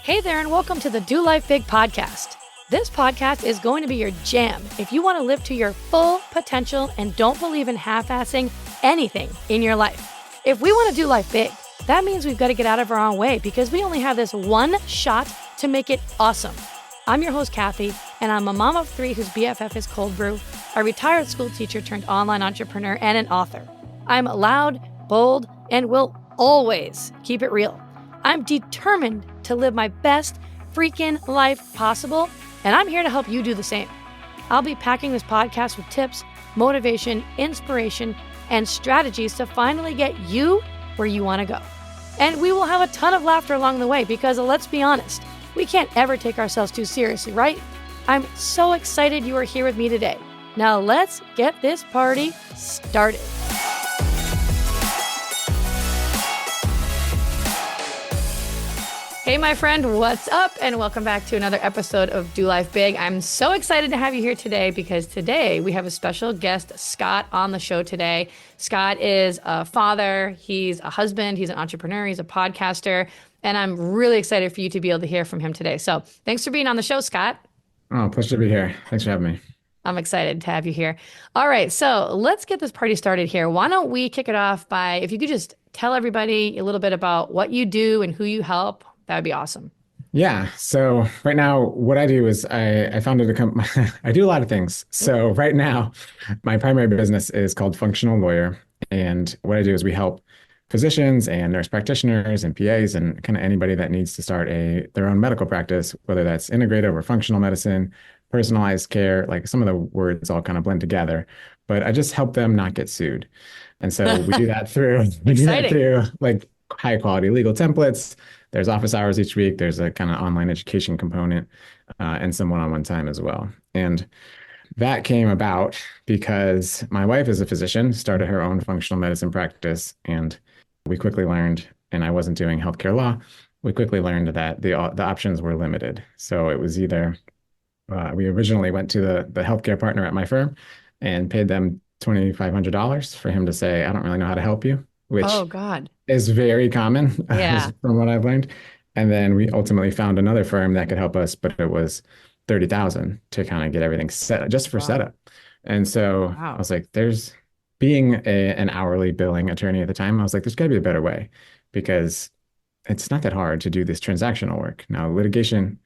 Hey there, and welcome to the Do Life Big podcast. This podcast is going to be your jam if you want to live to your full potential and don't believe in half-assing anything in your life. If we want to do life big, that means we've got to get out of our own way because we only have this one shot to make it awesome. I'm your host, Kathy, and I'm a mom of three whose BFF is cold brew, a retired school teacher turned online entrepreneur, and an author. I'm loud, bold, and will always keep it real. I'm determined to live my best freaking life possible, and I'm here to help you do the same. I'll be packing this podcast with tips, motivation, inspiration, and strategies to finally get you where you want to go. And we will have a ton of laughter along the way because, let's be honest, we can't ever take ourselves too seriously, right? I'm so excited you are here with me today. Now let's get this party started. Hey, my friend, what's up? And welcome back to another episode of Do Life Big. I'm so excited to have you here today because today we have a special guest, Scott, on the show today. Scott is a father, he's a husband, he's an entrepreneur, he's a podcaster, and I'm really excited for you to be able to hear from him today. So thanks for being on the show, Scott. Oh, pleasure to be here. Thanks for having me. I'm excited to have you here. All right, so let's get this party started here. Why don't we kick it off by, if you could just tell everybody a little bit about what you do and who you help. That would be awesome. Yeah. So right now, what I do is I founded a company. I do a lot of things. So right now, my primary business is called Functional Lawyer. And what I do is we help physicians and nurse practitioners and PAs and kind of anybody that needs to start their own medical practice, whether that's integrative or functional medicine, personalized care, like some of the words all kind of blend together. But I just help them not get sued. And so we do that through like high quality legal templates. There's office hours each week. There's a kind of online education component and some one-on-one time as well. And that came about because my wife is a physician, started her own functional medicine practice. And we quickly learned, and I wasn't doing healthcare law, we quickly learned that the options were limited. So it was either, we originally went to the healthcare partner at my firm and paid them $2,500 for him to say, I don't really know how to help you, which is very common from what I've learned. And then we ultimately found another firm that could help us, but it was $30,000 to kind of get everything set just for setup. And so I was like, being an hourly billing attorney at the time, I was like, there's got to be a better way because it's not that hard to do this transactional work. Now, litigation,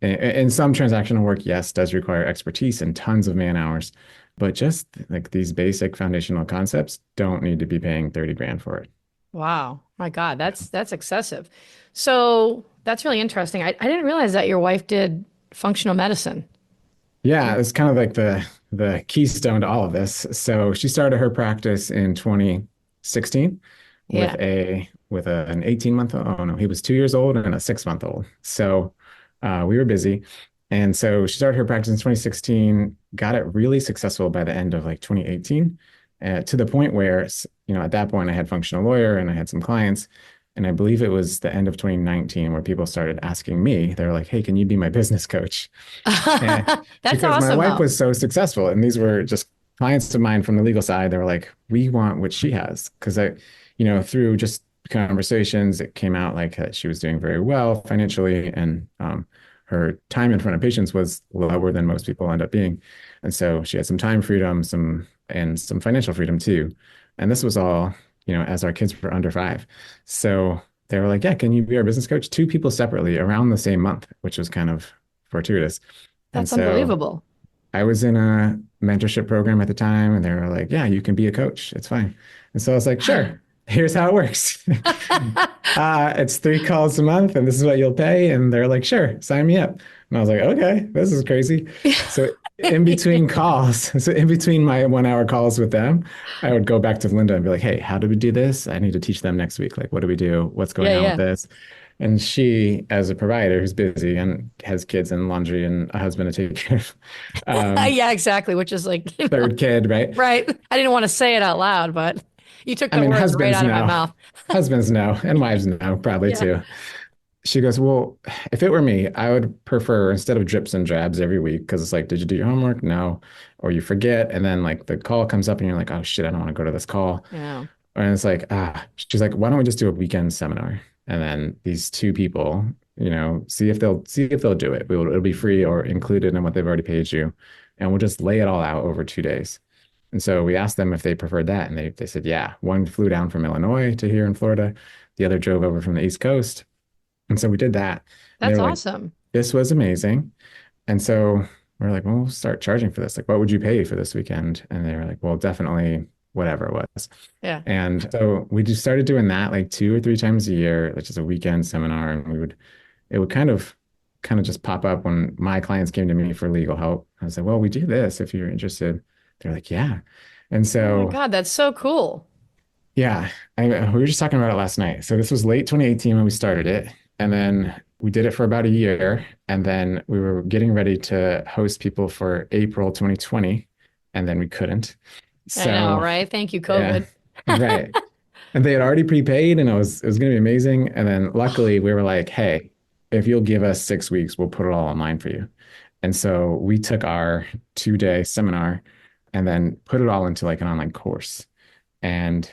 in some transactional work, yes, does require expertise and tons of man hours, but just like these basic foundational concepts don't need to be paying 30 grand for it. Wow. My God, that's excessive. So that's really interesting. I didn't realize that your wife did functional medicine. Yeah, it's kind of like the keystone to all of this. So she started her practice in 2016 with an 18-month-old. Oh no, he was 2 years old and a 6-month-old. So we were busy. And so she started her practice in 2016, got it really successful by the end of like 2018, to the point where, at that point I had Functional Lawyer and I had some clients. And I believe it was the end of 2019 where people started asking me, they were like, hey, can you be my business coach? That's because awesome. My wife was so successful. And these were just clients of mine from the legal side. They were like, we want what she has. Because through just conversations, it came out like that she was doing very well financially. And her time in front of patients was lower than most people end up being. And so she had some time freedom, some financial freedom too. And this was all, as our kids were under 5. So they were like, yeah, can you be our business coach? 2 people separately around the same month, which was kind of fortuitous. That's unbelievable. I was in a mentorship program at the time and they were like, yeah, you can be a coach. It's fine. And so I was like, sure, here's how it works. It's 3 calls a month and this is what you'll pay. And they're like, sure, sign me up. And I was like, okay, this is crazy. So in between my 1-hour calls with them, I would go back to Linda and be like, hey, how do we do this? I need to teach them next week. Like, what do we do? What's going on with this? And she, as a provider who's busy and has kids and laundry and a husband to take care of. Yeah, exactly. Which is like third kid, right? Right. I didn't want to say it out loud, but you took the words right out of my mouth. Husbands know and wives know probably too. She goes, well, if it were me, I would prefer instead of drips and drabs every week, because it's like, did you do your homework? No. Or you forget. And then like the call comes up and you're like, oh shit, I don't want to go to this call. Yeah. And it's like, she's like, why don't we just do a weekend seminar? And then these 2 people see if they'll do it. It'll be free or included in what they've already paid you, and we'll just lay it all out over 2 days. And so we asked them if they preferred that, and they said, yeah. One flew down from Illinois to here in Florida. The other drove over from the East Coast. And so we did that. And they That's were like, awesome. this was amazing. And so we're like, well, we'll start charging for this. Like, what would you pay for this weekend? And they were like, well, definitely whatever it was. Yeah. And so we just started doing that like 2 or 3 times a year, like just a weekend seminar. And it would kind of just pop up when my clients came to me for legal help. I was like, well, we do this if you're interested. They're like, yeah. And Oh my so, God, that's so cool. yeah, we were just talking about it last night. So this was late 2018 when we started it. And then we did it for about a year. And then we were getting ready to host people for April 2020. And then we couldn't. I know, So, right? Thank you, yeah, COVID. right. And they had already prepaid and it was going to be amazing. And then luckily we were like, hey, if you'll give us 6 weeks, we'll put it all online for you. And so we took our 2 day seminar and then put it all into like an online course. And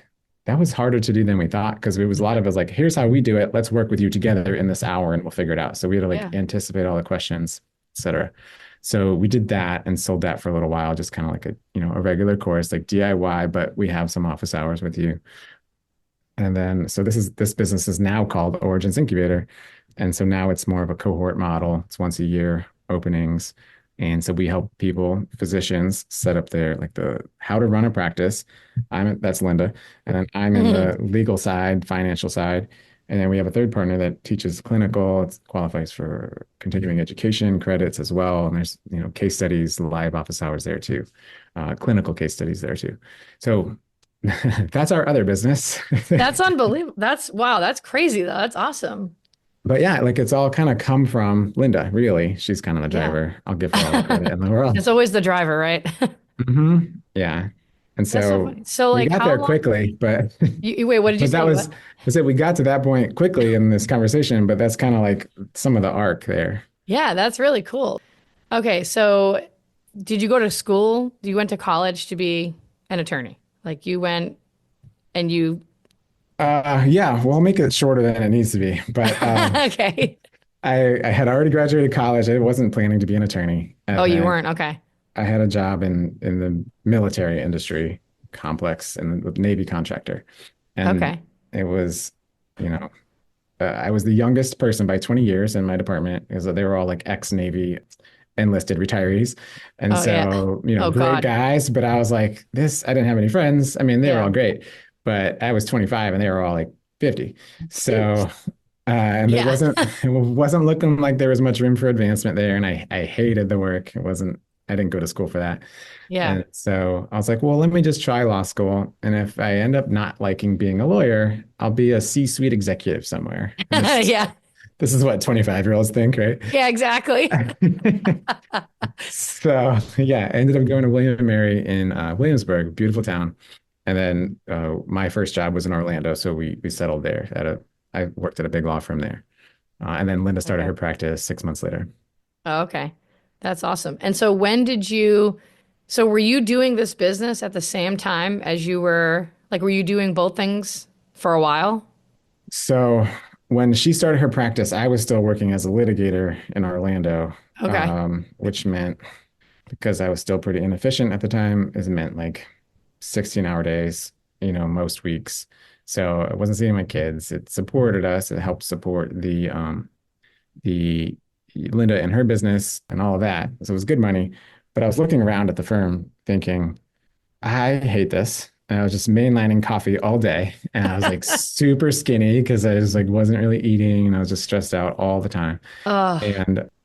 that was harder to do than we thought because it was a lot of us like, here's how we do it. Let's work with you together in this hour and we'll figure it out. So we had to like Yeah. anticipate all the questions, et cetera. So we did that and sold that for a little while, just kind of like a regular course, like DIY, but we have some office hours with you. And then, so this business is now called Origins Incubator. And so now it's more of a cohort model. It's once a year openings. And so we help people, physicians, set up their like the how to run a practice. That's Linda. And then I'm in the legal side, financial side. And then we have a third partner that teaches clinical, it qualifies for continuing education credits as well. And there's, case studies, live office hours there too, clinical case studies there too. So that's our other business. That's unbelievable. That's wow. That's crazy though. That's awesome. But yeah, like it's all kind of come from Linda, really. She's kind of the Yeah. driver. I'll give her all the credit in the world. It's always the driver, right? Yeah. And That's so so funny. So we like got how there long quickly, but wait, what did you but that say? What? was it. We got to that point quickly in this conversation, but that's kind of like some of the arc there. Yeah, that's really cool. Okay, so did you go to school? You went to college to be an attorney? Like you went and you Yeah, well, I'll make it shorter than it needs to be. But okay. I had already graduated college. I wasn't planning to be an attorney. Oh, And you then weren't. Okay. I had a job in the military industry complex and the Navy contractor. And Okay. it was, you know, I was the youngest person by 20 years in my department because they were all like ex-Navy enlisted retirees. And Oh yeah. so, Oh great God. guys, but I was like, I didn't have any friends. I mean, they were Yeah. all great, but I was 25 and they were all like 50. So, and it Yeah. wasn't looking like there was much room for advancement there. And I hated the work. I didn't go to school for that. Yeah. And so I was like, well, let me just try law school. And if I end up not liking being a lawyer, I'll be a C-suite executive somewhere. And Yeah. this is what 25-year-olds think, right? Yeah, exactly. So yeah, I ended up going to William and Mary in Williamsburg, beautiful town. And then my first job was in Orlando. So we settled there I worked at a big law firm there. And then Linda started Okay. her practice 6 months later. Oh, okay. That's awesome. And so so were you doing this business at the same time as were you doing both things for a while? So when she started her practice, I was still working as a litigator in Orlando, Okay. which meant because I was still pretty inefficient at the time, it meant like 16-hour days, most weeks. So I wasn't seeing my kids. It supported us. It helped support the Linda and her business and all of that. So it was good money. But I was looking around at the firm thinking, I hate this. And I was just mainlining coffee all day. And I was like super skinny because I just like wasn't really eating and I was just stressed out all the time. Oh,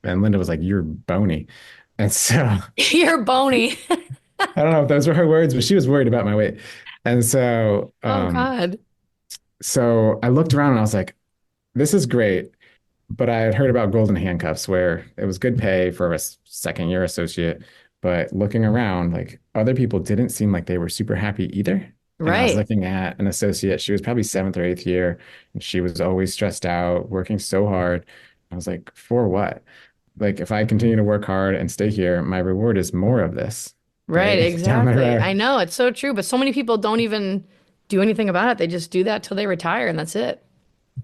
And Linda was like, you're bony. And so you're bony. I don't know if those were her words, but she was worried about my weight. And so Oh God. so I looked around and I was like, this is great. But I had heard about golden handcuffs where it was good pay for a second year associate. But looking around, like other people didn't seem like they were super happy either. And I was Right. looking at an associate, she was probably seventh or eighth year, and she was always stressed out, working so hard. I was like, for what? Like, if I continue to work hard and stay here, my reward is more of this, Right, right? Down the exactly. I road. know it's so true, but so many people don't even do anything about it. They just do that till they retire and that's it.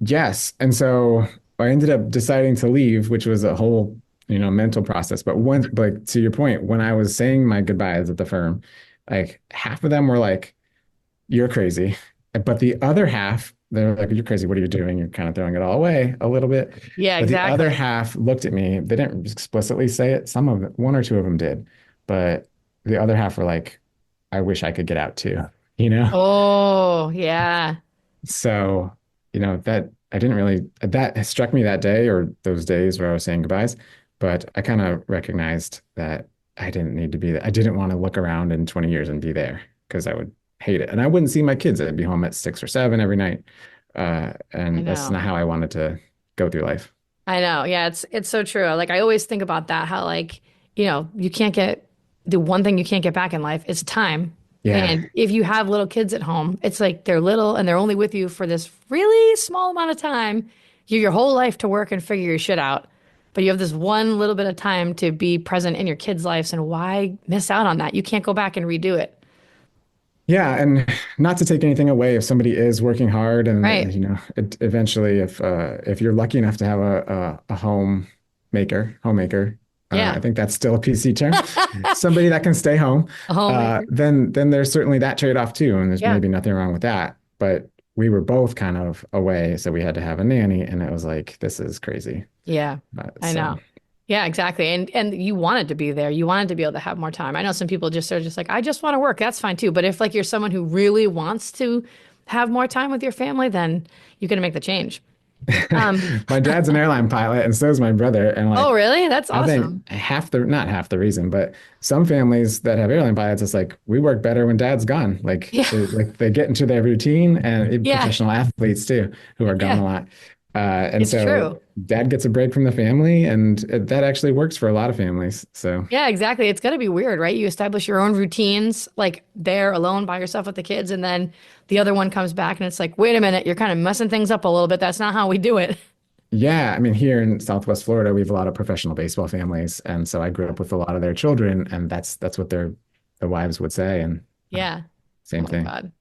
Yes. And so I ended up deciding to leave, which was a whole, mental process. But when, like to your point, when I was saying my goodbyes at the firm, like half of them were like, "You're crazy," but the other half, they're like, "You're crazy. What are you doing?" You're kind of throwing it all away a little bit. Yeah, But the other exactly. half looked at me. They didn't explicitly say it. Some of them, one or two of them did, but the other half were like, "I wish I could get out too," you know? Oh, yeah. So, that I didn't really, that struck me that day or those days where I was saying goodbyes, but I kind of recognized that I didn't need to be there. I didn't want to look around in 20 years and be there because I would hate it. And I wouldn't see my kids. I'd be home at 6 or 7 every night. I And that's know. not how I wanted to go through life. I know. Yeah, it's so true. Like I always think about that, how like, you can't get the one thing you can't get back in life is time. Yeah. And if you have little kids at home, it's like they're little and they're only with you for this really small amount of time. You have your whole life to work and figure your shit out. But you have this one little bit of time to be present in your kids' lives, and why miss out on that? You can't go back and redo it. Yeah, and not to take anything away if somebody is working hard and Right. eventually if you're lucky enough to have a homemaker, I Yeah. think that's still a PC term, somebody that can stay home, A homemaker. then there's certainly that trade-off too, and there's Yeah. maybe nothing wrong with that. But we were both kind of away, so we had to have a nanny, and it was like this is crazy. Yeah, I So know. Yeah, exactly. And you wanted to be there. You wanted to be able to have more time. I know some people just are just like, I just want to work. That's fine too. But if like you're someone who really wants to have more time with your family, then you're gonna make the change. Um, my dad's an airline pilot, and so is my brother. And oh, like, really? That's I think awesome. not half the reason, but some families that have airline pilots, it's like we work better when dad's gone. Yeah. Like they get into their routine, and even Yeah. professional athletes too, who are gone Yeah. a lot. And It's so true. dad gets a break from the family, and that actually works for a lot of families. So Yeah, exactly. It's gonna be weird, right? You establish your own routines, like there alone by yourself with the kids, and then the other one comes back and it's like, wait a minute, you're kind of messing things up a little bit. That's not how we do it. yeah, I mean, here in Southwest Florida, we have a lot of professional baseball families, and so I grew up with a lot of their children, and that's what their wives would say, and Yeah. Oh same my thing. God.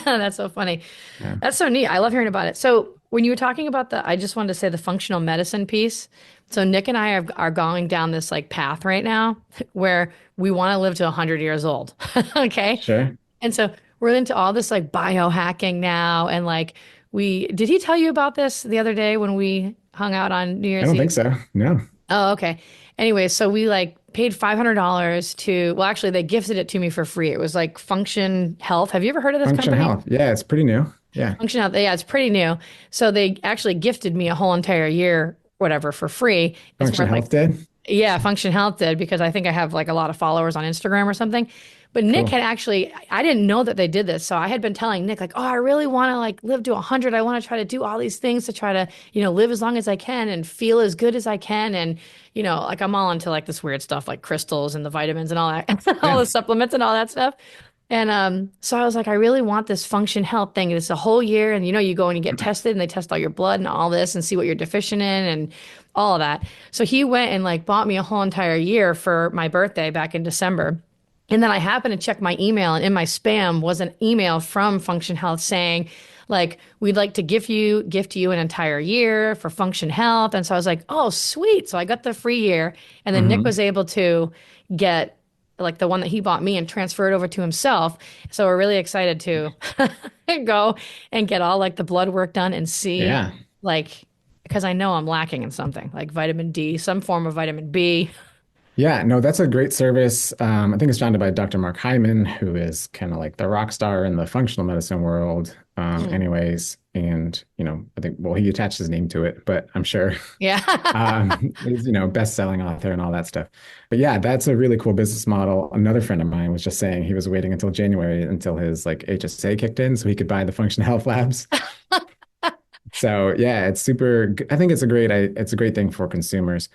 That's so funny. Yeah. That's so neat. I love hearing about it. So when you were talking about I just wanted to say the functional medicine piece. So Nick and I are going down this like path right now where we want to live to 100 years old. Okay. Sure. And so we're into all this like biohacking now. And like did he tell you about this the other day when we hung out on New I Year's don't Eve? think so. No. Oh, okay. Anyway, so we like paid $500 well, actually, they gifted it to me for free. It was like Function Health. Have you ever heard of this Function company? Health. Yeah, it's pretty new. Yeah. Function Health. Yeah, it's pretty new. So they actually gifted me a whole entire year, whatever, for free. It's Function worth like, Health did. yeah, Function Health did because I think I have like a lot of followers on Instagram or something. But Nick Cool. had actually, I didn't know that they did this. So I had been telling Nick, like, oh, I really want to like live to 100. I want to try to do all these things to try to, live as long as I can and feel as good as I can. And, like I'm all into like this weird stuff like crystals and the vitamins and all that, all Yeah. the supplements and all that stuff. And so I was like, I really want this Function Health thing. It's a whole year, and you go and you get tested, and they test all your blood and all this, and see what you're deficient in, and all of that. So he went and like bought me a whole entire year for my birthday back in December. And then I happened to check my email, and in my spam was an email from Function Health saying, like, we'd like to gift you an entire year for Function Health. And so I was like, oh, sweet. So I got the free year. And then Nick Hmm. was able to get like the one that he bought me and transfer it over to himself. So we're really excited to go and get all like the blood work done and see Yeah. like because I know I'm lacking in something like vitamin D, some form of vitamin B. Yeah, no, that's a great service. I think it's founded by Dr. Mark Hyman, who is kind of like the rock star in the functional medicine world, Mm, anyways. And, I think, well, he attached his name to it, but I'm sure yeah. he's, best-selling author and all that stuff. But yeah, that's a really cool business model. Another friend of mine was just saying he was waiting until January until his like HSA kicked in so he could buy the Function Health Labs. So yeah, it's super. I think it's a great thing for consumers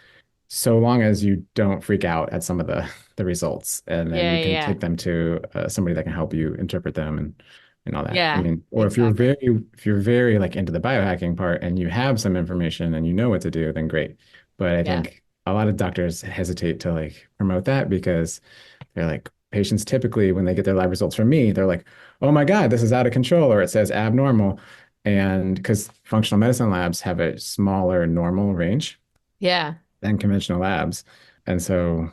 so long as you don't freak out at some of the results, and then Yeah, you can yeah. take them to somebody that can help you interpret them and all that. I Yeah, mean, or exactly. if you're very like into the biohacking part and you have some information and you know what to do, then great. But I Yeah. think a lot of doctors hesitate to like promote that because they're like patients typically when they get their lab results from me, they're like, "Oh my God, this is out of control," or it says abnormal. And because functional medicine labs have a smaller normal range Yeah. than conventional labs. And so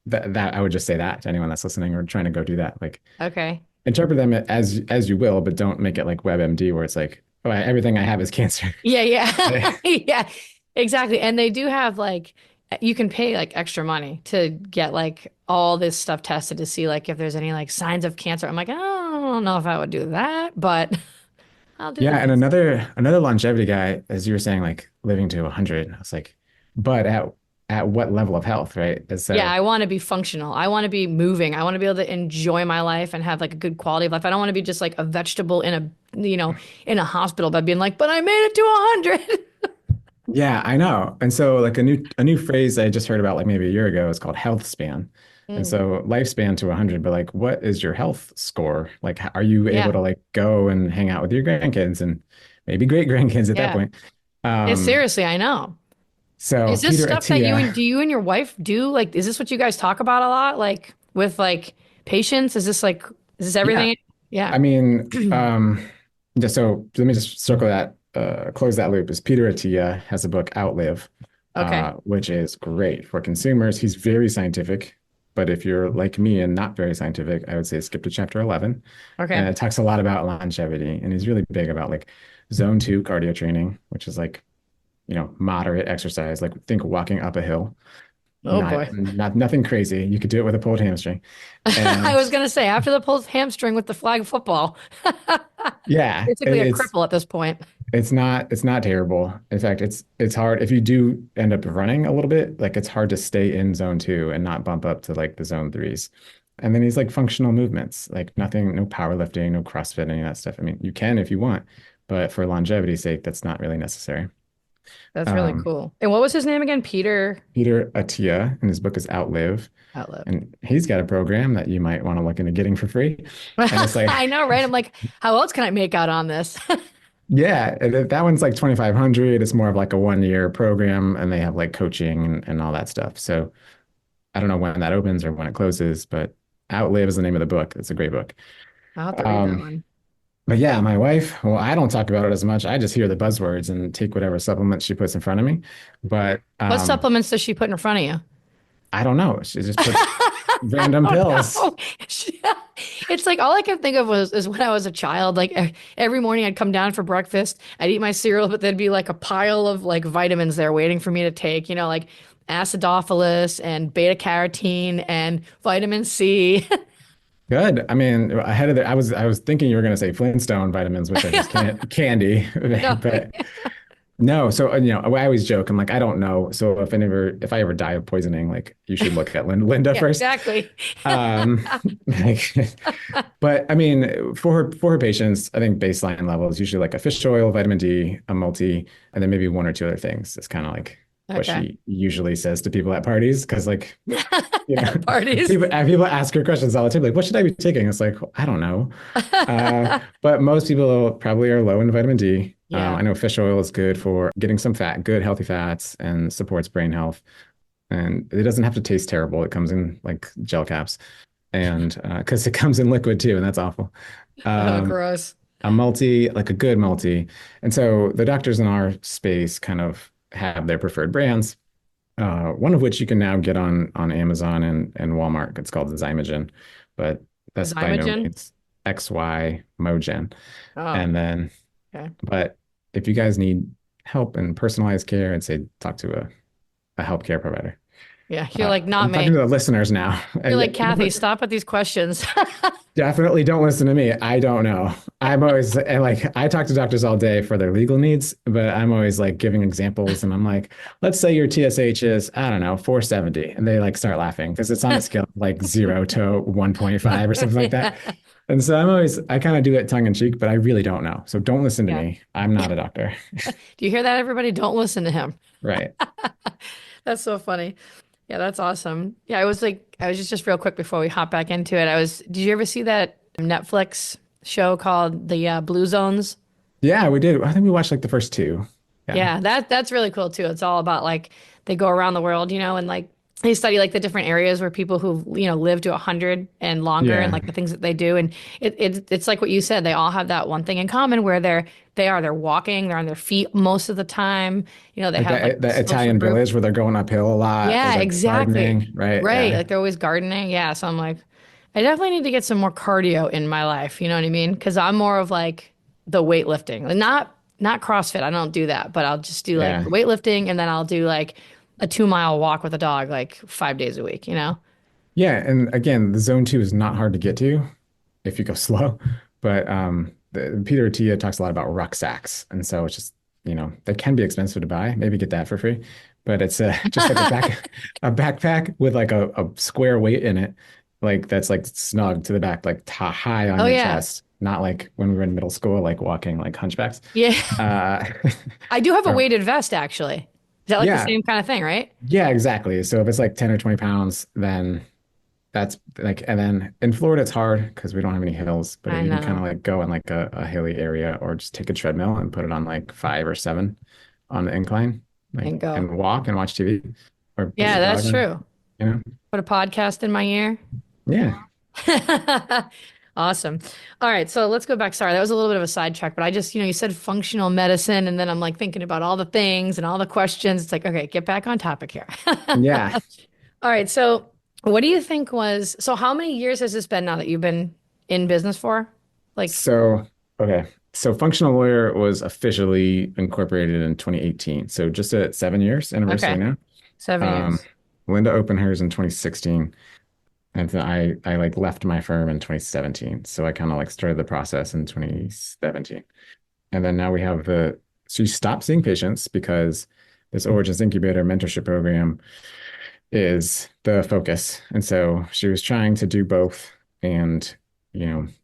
that I would just say that to anyone that's listening or trying to go do that. Like Okay. interpret them as you will, but don't make it like WebMD where it's like, oh, everything I have is cancer. Yeah, yeah. Yeah, exactly. And they do have like you can pay like extra money to get like all this stuff tested to see like if there's any like signs of cancer. I'm like, I don't know if I would do that, but I'll do the Yeah, and test. another longevity guy, as you were saying, like living to 100. I was like, but at what level of health, right? And Yeah, so I want to be functional. I want to be moving. I want to be able to enjoy my life and have like a good quality of life. I don't want to be just like a vegetable in in a hospital, but being like, but I made it to 100. yeah, I know. And so like a new phrase I just heard about like maybe a year ago is called health span. And Mm, so lifespan to 100, but like what is your health score? Like are you able yeah, to like go and hang out with your grandkids and maybe great grandkids at that yeah. point? Seriously, I know. So Is this Peter stuff that Attia, do you and your wife do? Like, is this what you guys talk about a lot? Like with like patients? Is this yeah, everything? Yeah. I mean, just so let me just circle that, close that loop. Is Peter Attia has a book, Outlive, Okay. which is great for consumers. He's very scientific, but if you're like me and not very scientific, I would say skip to chapter 11. And Okay. it talks a lot about longevity, and he's really big about like zone two cardio training, which is like, moderate exercise, like think walking up a hill, Oh not boy. not nothing crazy. You could do it with a pulled hamstring. I And was gonna say after the pulled hamstring with the flag football, yeah, basically a cripple at this point. it's not terrible. In fact, it's hard if you do end up running a little bit, like it's hard to stay in zone two and not bump up to like the zone threes. And then he's like functional movements, like nothing, no powerlifting, no CrossFit, any of that stuff. I mean, you can if you want, but for longevity's sake, that's not really necessary. That's really Um, cool. And what was his name again? Peter Peter Attia, and his book is Outlive, Outlive. and he's got a program that you might want to look into getting for free. And it's like, I know, right? I'm like, how else can I make out on this? yeah, that one's like 2,500. It's more of like a 1 year program, and they have like coaching and all that stuff. So I don't know when that opens or when it closes, but Outlive is the name of the book. It's a great book. I'll have to read that Um, one. but yeah, my wife, well, I don't talk about it as much. I just hear the buzzwords and take whatever supplements she puts in front of me. But What supplements does she put in front of you? I don't know. She just puts I random don't pills. know. It's like all I can think of is when I was a child. Like every morning I'd come down for breakfast, I'd eat my cereal, but there'd be like a pile of like vitamins there waiting for me to take, like acidophilus and beta carotene and vitamin C. Good. I mean, ahead of I was thinking you were going to say Flintstone vitamins, which are just candy, No. but no. So I always joke. I'm like, I don't know. So if I ever die of poisoning, like you should look at Linda Yeah, first. exactly. Um, like, but I mean, for her patients, I think baseline level is usually like a fish oil, vitamin D, a multi, and then maybe one or two other things. It's kind of like what Okay. she usually says to people at parties, because like you know, At parties. people ask her questions all the time, like, what should I be taking? It's like, I don't know. But most people probably are low in vitamin D. Yeah. I know fish oil is good for getting some fat, good healthy fats, and supports brain health. And it doesn't have to taste terrible. It comes in like gel caps, and because it comes in liquid too, and that's awful. Oh, Um, gross. a multi, like a good multi. And so the doctors in our space kind of have their preferred brands, one of which you can now get on Amazon and Walmart. It's called Zymogen, but that's by no Zymogen. means XY Mogen. Oh, And then, okay. but if you guys need help in personalized care, I'd say talk to a healthcare provider. Yeah. You're like, not I'm talking me. to the listeners now. You're like, Kathy, stop with these questions. Definitely don't listen to me. I don't know. I'm always and like I talk to doctors all day for their legal needs, but I'm always like giving examples and I'm like, let's say your TSH is, I don't know, 470. And they like start laughing because it's on a scale of like 0 to 1.5 or something like that. And so I kind of do it tongue in cheek, but I really don't know. So don't listen to Yeah. me. I'm not a doctor. Do you hear that, everybody? Don't listen to him. Right. That's so funny. Yeah, that's awesome. Yeah, I was just real quick before we hop back into it. Did you ever see that Netflix show called the Blue Zones? Yeah, we did. I think we watched like the first two. Yeah. Yeah, that's really cool too. It's all about like they go around the world, and like they study like the different areas where people who live to 100 and longer and Yeah. like the things that they do. And it's like what you said, they all have that one thing in common where they're walking, they're on their feet most of the time. They Like have like that social Italian group. village where they're going uphill a lot. There's Yeah, like exactly. gardening, right? Right. Yeah. Like they're always gardening. Yeah. So I'm like, I definitely need to get some more cardio in my life. You know what I mean? Because I'm more of like the weightlifting, like not CrossFit. I don't do that, but I'll just do like Yeah. the weightlifting, and then I'll do like a 2 mile walk with a dog, like 5 days a week. Yeah. And again, the zone two is not hard to get to if you go slow. But Peter Attia talks a lot about rucksacks. And so it's just, they can be expensive to buy. Maybe get that for free. But it's just like a backpack with like a square weight in it, like that's like snug to the back, like high on Oh your yeah, chest, not like when we were in middle school, like walking like hunchbacks. yeah. Uh, I do have a or- weighted vest actually. Is that like the yeah, same kind of thing, right? yeah, exactly. So if it's like 10 or 20 pounds, then that's like, and then in Florida, it's hard because we don't have any hills, but I you can kind know. of like go in like a hilly area or just take a treadmill and put it on like 5 or 7 on the incline, like, And go. and walk and watch TV or put Yeah, your dog that's on, true. you know? Put a podcast in my ear. Yeah. Awesome. All right, so let's go back. Sorry, that was a little bit of a sidetrack, but I just, you said functional medicine, and then I'm like thinking about all the things and all the questions. It's like, okay, get back on topic here. Yeah. All right, so what do you think so how many years has this been now that you've been in business for? Like, So, okay. So Functional Lawyer was officially incorporated in 2018. So just at 7 years anniversary okay, now. 7 years. Linda opened hers in 2016. And then I like left my firm in 2017. So I kind of like started the process in 2017. And then now we have she stopped seeing patients because this Origins Incubator mentorship program is the focus. And so she was trying to do both. And,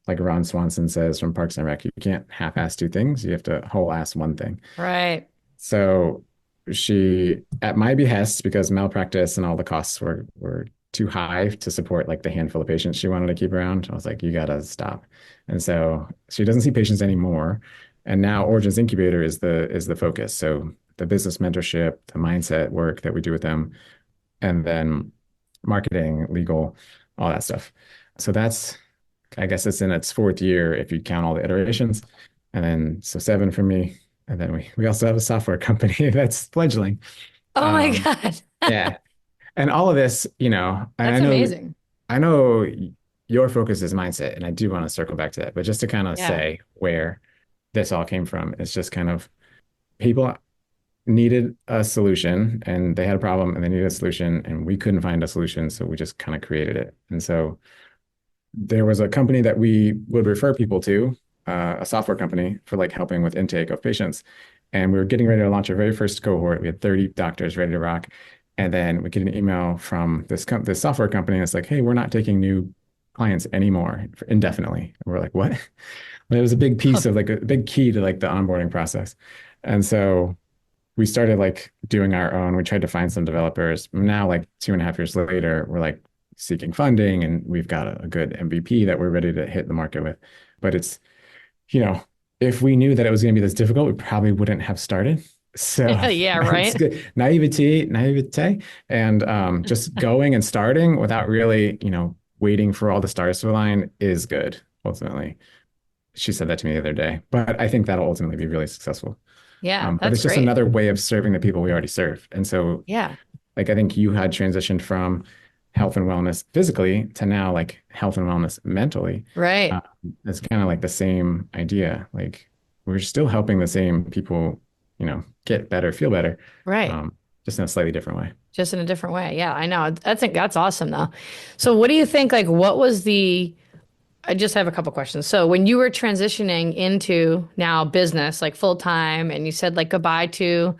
like Ron Swanson says from Parks and Rec, you can't half-ass two things. You have to whole-ass one thing. Right. So she, at my behest, because malpractice and all the costs were too high to support like the handful of patients she wanted to keep around, I was like, you gotta stop. And so she doesn't see patients anymore. And now Origins Incubator is the focus. So the business mentorship, the mindset work that we do with them, and then marketing, legal, all that stuff. So I guess it's in its fourth year if you count all the iterations. And then so 7 for me. And then we also have a software company that's fledgling. Oh my Um, God. yeah. And all of this, and That's amazing. I know your focus is mindset, and I do want to circle back to that. But just to kind of Yeah. say where this all came from, it's just kind of people needed a solution and they had a problem and they needed a solution and we couldn't find a solution. So we just kind of created it. And so there was a company that we would refer people to, a software company for like helping with intake of patients. And we were getting ready to launch our very first cohort. We had 30 doctors ready to rock. And then we get an email from this software company. And it's like, hey, we're not taking new clients anymore indefinitely. And we're like, what? But it was a big piece of like a big key to like the onboarding process. And so we started like doing our own. We tried to find some developers. Now, like 2.5 years later, we're like seeking funding and we've got a good MVP that we're ready to hit the market with. But it's, you know, if we knew that it was going to be this difficult, we probably wouldn't have started. So Yeah, it's right. good. Naivete, and just going and starting without really, waiting for all the stars to align is good, ultimately. She said that to me the other day, but I think that'll ultimately be really successful. Yeah, But that's it's just great. another way of serving the people we already serve. And so, Yeah, like, I think you had transitioned from health and wellness physically to now like health and wellness mentally. right, Uh, it's kind of like the same idea. Like, we're still helping the same people, get better, feel better, right. um, just in a slightly different way. Just in a different way. Yeah, I know. I think that's awesome though. So what do you think, like, what was I just have a couple questions. So when you were transitioning into now business, like full time, and you said like goodbye to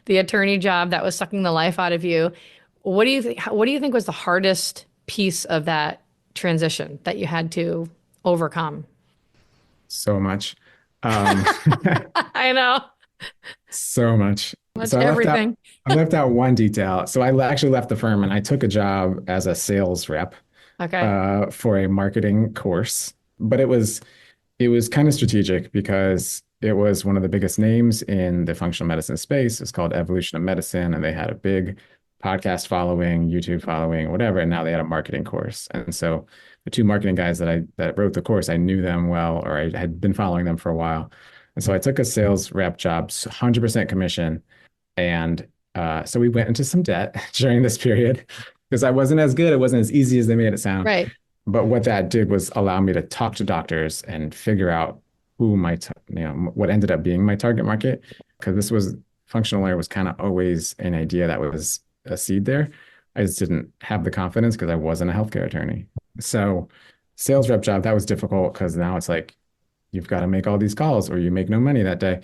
the attorney job that was sucking the life out of you, what do you think was the hardest piece of that transition that you had to overcome? So much. Um, I know. so much. Much So everything. I left out one detail. So actually left the firm and I took a job as a sales rep Okay. for a marketing course. But it was kind of strategic because it was one of the biggest names in the functional medicine space. It's called Evolution of Medicine, and they had a big podcast following, YouTube following, whatever. And now they had a marketing course. And so the two marketing guys that wrote the course, I knew them well, or I had been following them for a while. And so I took a sales rep job, 100% commission. And so we went into some debt during this period because I wasn't as good. It wasn't as easy as they made it sound. Right. But what that did was allow me to talk to doctors and figure out who what ended up being my target market. Because this was functional lawyer was kind of always an idea that was a seed there. I just didn't have the confidence because I wasn't a healthcare attorney. So sales rep job, that was difficult because now it's like you've got to make all these calls or you make no money that day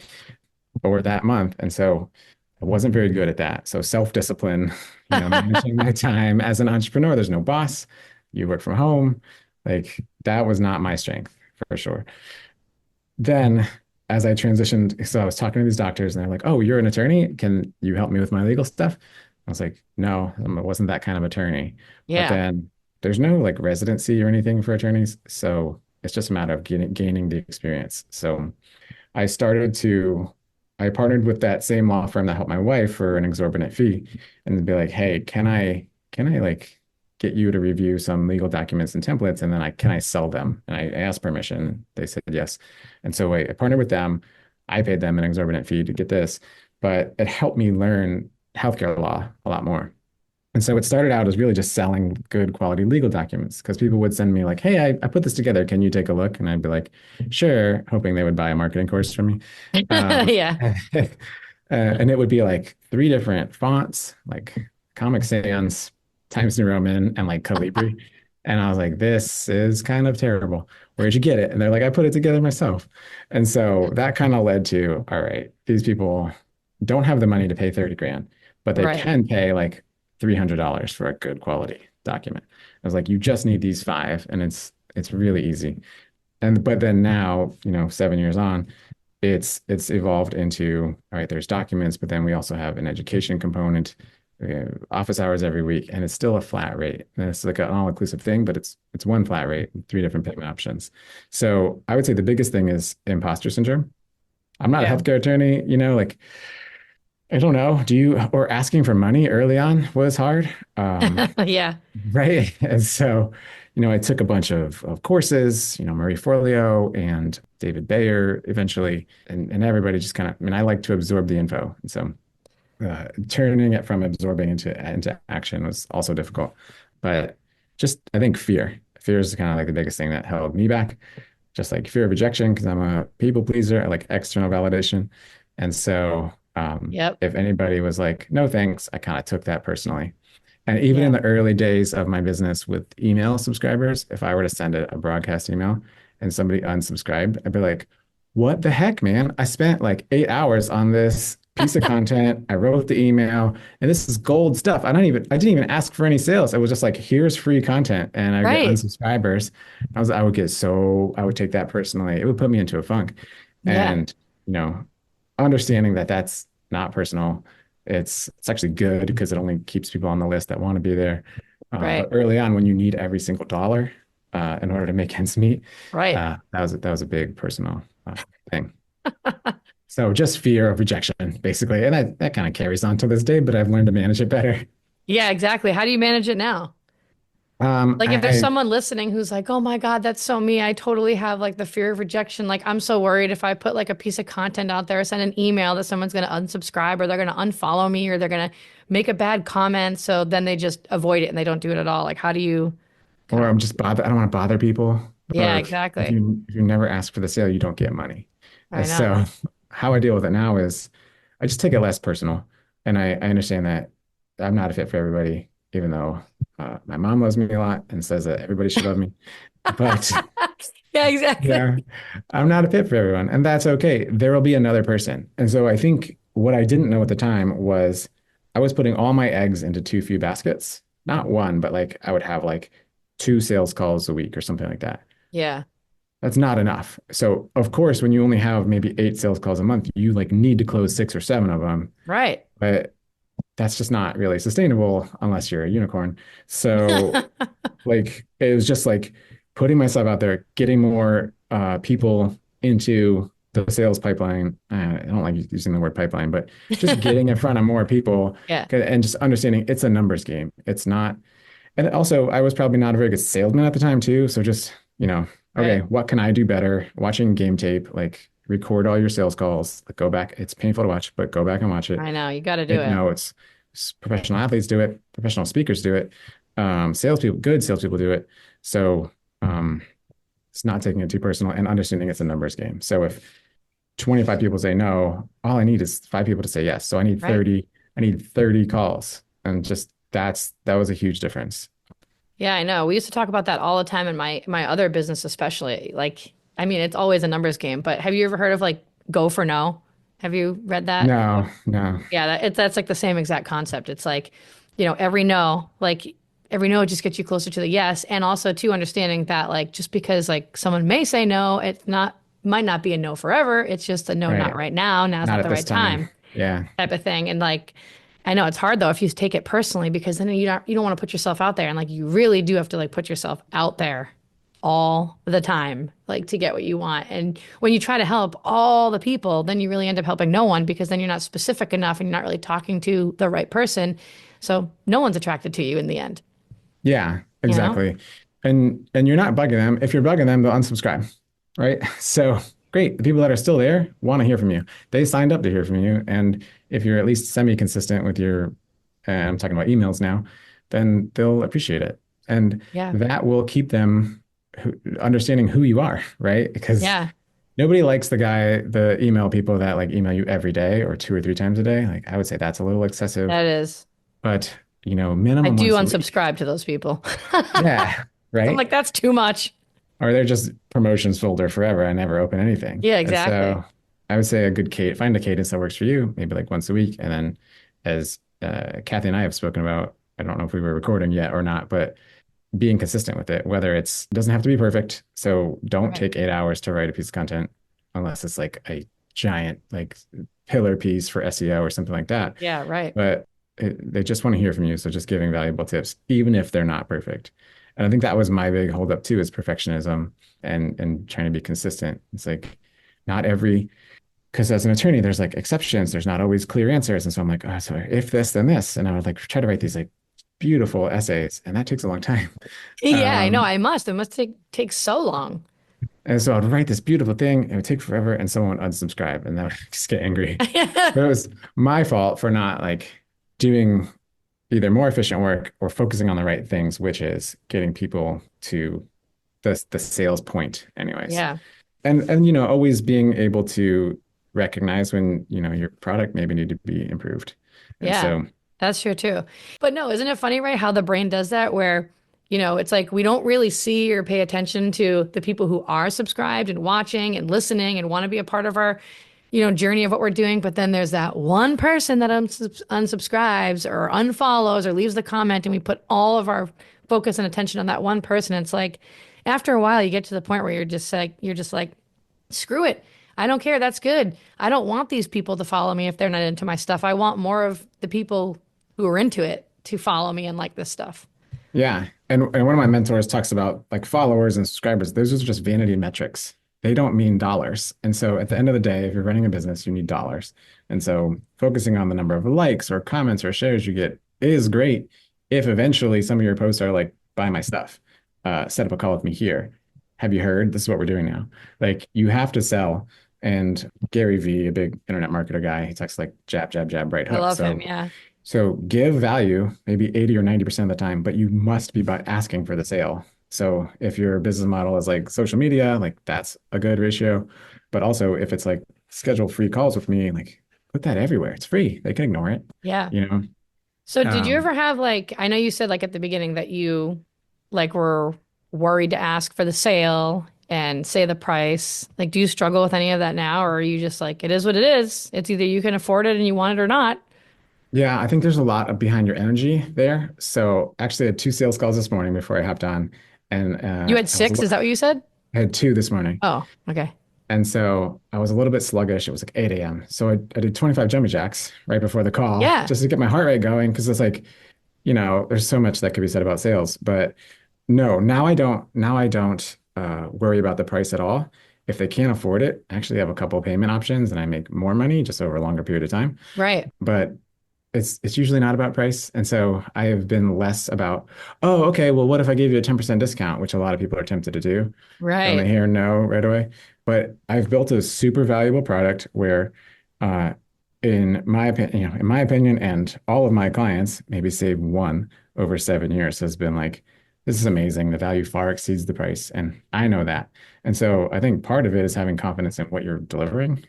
or that month. And so I wasn't very good at that. So self-discipline, managing my time as an entrepreneur, there's no boss. You work from home. Like that was not my strength for sure. Then as I transitioned, so I was talking to these doctors and they're like, "Oh, you're an attorney. Can you help me with my legal stuff?" I was like, "No, I wasn't that kind of attorney." But Yeah. then there's no like residency or anything for attorneys. So it's just a matter of gaining the experience. So I started to, I partnered with that same law firm that helped my wife for an exorbitant fee and be like, hey, can I like get you to review some legal documents and templates and then can I sell them? And I asked permission. They said yes. And so I partnered with them. I paid them an exorbitant fee to get this, but it helped me learn healthcare law a lot more. And so it started out as really just selling good quality legal documents because people would send me like, hey, I put this together. Can you take a look? And I'd be like, sure, hoping they would buy a marketing course from me. Yeah. And it would be like three different fonts, like Comic Sans, Times New Roman, and like Calibri. And I was like, this is kind of terrible. Where'd you get it? And they're like, I put it together myself. And so that kind of led to, all right, these people don't have the money to pay 30 grand, but they Right. can pay like $300 for a good quality document. I was like, you just need these five, and it's really easy. But then now, 7 years on, it's evolved into, all right, there's documents, but then we also have an education component, office hours every week, and it's still a flat rate. And it's like an all-inclusive thing, but it's one flat rate, three different payment options. So I would say the biggest thing is imposter syndrome. I'm not a Yeah. healthcare attorney, like I don't know. Or asking for money early on was hard. Yeah. Right. And so, I took a bunch of courses, Marie Forleo and David Bayer eventually, and everybody just kind of, I like to absorb the info. And so turning it from absorbing into action was also difficult. But just, I think fear is kind of like the biggest thing that held me back. Just like fear of rejection, because I'm a people pleaser. I like external validation. And so Yep. if anybody was like, no thanks, I kind of took that personally. And even in Yeah. the early days of my business with email subscribers, if I were to send a broadcast email and somebody unsubscribed, I'd be like, what the heck, man? I spent like 8 hours on this piece of content. I wrote the email and this is gold stuff. I didn't even ask for any sales. I was just like, here's free content. And I get Right. unsubscribers. I would take that personally. It would put me into a funk. Yeah. And, you know, understanding that that's not personal. It's actually good because it only keeps people on the list that want to be there. But Right. early on, when you need every single dollar in order to make ends meet, Right. that was a big personal thing. So just fear of rejection, basically, and that kind of carries on to this day. But I've learned to manage it better. Yeah, exactly. How do you manage it now? Like if there's I someone listening who's like, "Oh my God, that's so me. I totally have like the fear of rejection. Like I'm so worried if I put like a piece of content out there, send an email that someone's going to unsubscribe or they're going to unfollow me or they're going to make a bad comment, so then they just avoid it and they don't do it at all." Like how do you or kind of I'm just bothered. I don't want to bother people. Yeah, Or if exactly. you never ask for the sale, you don't get money. I And know. so how I deal with it now is I just take it less personal. And I understand that I'm not a fit for everybody, even though my mom loves me a lot and says that everybody should love me. But Yeah, exactly. yeah, I'm not a fit for everyone. And that's okay. There will be another person. And so I think what I didn't know at the time was I was putting all my eggs into too few baskets. Not one, but like I would have like two sales calls a week or something like that. Yeah. That's not enough. So of course, when you only have maybe 8 sales calls a month, you like need to close 6 or 7 of them. Right. But that's just not really sustainable unless you're a unicorn. So like it was just like putting myself out there, getting more people into the sales pipeline. I don't like using the word pipeline, but just getting in front of more people Yeah. and just understanding it's a numbers game. It's not. And also, I was probably not a very good salesman at the time too. So just, okay, Right. what can I do better? Watching game tape, like record all your sales calls, like go back. It's painful to watch, but go back and watch it. I know. You got to do it. It's professional athletes do it, professional speakers do it, salespeople, good salespeople do it. So it's not taking it too personal and understanding it's a numbers game. So if 25 people say no, all I need is five people to say yes. So Right. I need 30 calls. And just that was a huge difference. Yeah, I know. We used to talk about that all the time in my other business, especially. Like, I mean, it's always a numbers game, but have you ever heard of like go for no? Have you read that book? No, no. Yeah, that's like the same exact concept. It's like, every no just gets you closer to the yes, and also too understanding that like just because like someone may say no, it's not might not be a no forever. It's just a no, not Right. right now. Now's Not not at the this right time. time Yeah. type of thing. And like, I know it's hard though if you take it personally because then you don't want to put yourself out there, and like you really do have to like put yourself out there all the time like to get what you want. And when you try to help all the people, then you really end up helping no one because then you're not specific enough and you're not really talking to the right person. So no one's attracted to you in the end, Yeah, you know? exactly. And you're not bugging them. If you're bugging them, they'll unsubscribe. Right. So great. The people that are still there want to hear from you. They signed up to hear from you. And if you're at least semi-consistent with and I'm talking about emails now, then they'll appreciate it. And Yeah. that will keep them understanding who you are, right? Because Yeah. nobody likes the email people that like email you every day or two or three times a day. Like I would say that's a little excessive, That is. but I minimum do once a week. unsubscribe to those people. Yeah, I'm right. like, that's too much. Or they're just promotions folder forever. I never open anything. Yeah, And exactly. so I would say find a cadence that works for you, maybe like once a week. And then as Kathy and I have spoken about, I don't know if we were recording yet or not, but being consistent with it, whether doesn't have to be perfect. So don't Right. take 8 hours to write a piece of content unless it's like a giant, like pillar piece for SEO or something like that. Yeah, right. But they just want to hear from you. So just giving valuable tips, even if they're not perfect. And I think that was my big holdup too, is perfectionism and trying to be consistent. It's like not every because as an attorney, there's like exceptions. There's not always clear answers. And so I'm like, oh, so if this, then this. And I would like try to write these like beautiful essays, and that takes a long time. Yeah, I know. Um, I must. It must take so long. and so I'd write this beautiful thing, it would take forever, and someone would unsubscribe, and I would just get angry. But it was my fault for not like doing either more efficient work or focusing on the right things, which is getting people to the sales point, anyways. Yeah. And always being able to recognize when your product maybe need to be improved. And Yeah, so that's true too. But no, isn't it funny, right? How the brain does that, where, it's like we don't really see or pay attention to the people who are subscribed and watching and listening and want to be a part of our, journey of what we're doing. But then there's that one person that unsubscribes or unfollows or leaves the comment, and we put all of our focus and attention on that one person. It's like after a while, you get to the point where you're just like, screw it. I don't care. That's good. I don't want these people to follow me if they're not into my stuff. I want more of the people who are into it to follow me and like this stuff. yeah, and one of my mentors talks about like followers and subscribers. Those are just vanity metrics. They don't mean dollars. And so at the end of the day, if you're running a business, you need dollars. And so focusing on the number of likes or comments or shares you get is great if eventually some of your posts are like, buy my stuff, set up a call with me here. Have you heard? This is what we're doing now. Like you have to sell. And Gary V, a big internet marketer guy, he talks like jab, jab, jab, right I hook. love him. Yeah. So give value maybe 80 or 90% of the time, but you must be asking for the sale. So if your business model is like social media, like that's a good ratio. But also if it's like schedule free calls with me, like put that everywhere. It's free. They can ignore it, Yeah. you know? So did you Um, ever have like, I know you said like at the beginning that you like were worried to ask for the sale and say the price. Like, do you struggle with any of that now? Or are you just like, it is what it is? It's either you can afford it and you want it or not. yeah, I think there's a lot of behind your energy there. So actually I had two sales calls this morning before I hopped on and You had six, is that what you said? I had two this morning. Oh, okay. And so I was a little bit sluggish. It was like 8 a.m. So I did 25 jumping jacks right before the call Yeah. just to get my heart rate going because it's like, there's so much that could be said about sales. But no, now I don't worry about the price at all. if they can't afford it, I actually have a couple payment options and I make more money just over a longer period of time. Right. But it's usually not about price. And so I have been less about, oh, okay, well, what if I gave you a 10% discount, which a lot of people are tempted to do when they Right. hear no right away. But I've built a super valuable product where, uh, in my opinion, and all of my clients, maybe save one over 7 years has been like, this is amazing. The value far exceeds the price. And I know that. And so I think part of it is having confidence in what you're delivering.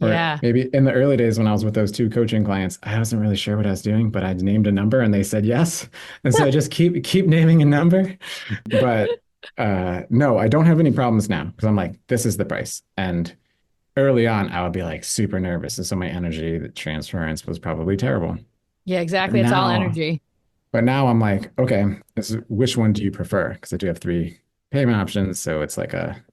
Or Yeah. maybe in the early days when I was with those two coaching clients, I wasn't really sure what I was doing, but I named a number and they said yes. And so I just keep naming a number. But no, I don't have any problems now because I'm like, this is the price. And early on, I would be like super nervous. And so my energy, the transference was probably terrible. Yeah, But exactly. It's all now energy. but now I'm like, okay, which one do you prefer? Because I do have three payment options, so it's like a,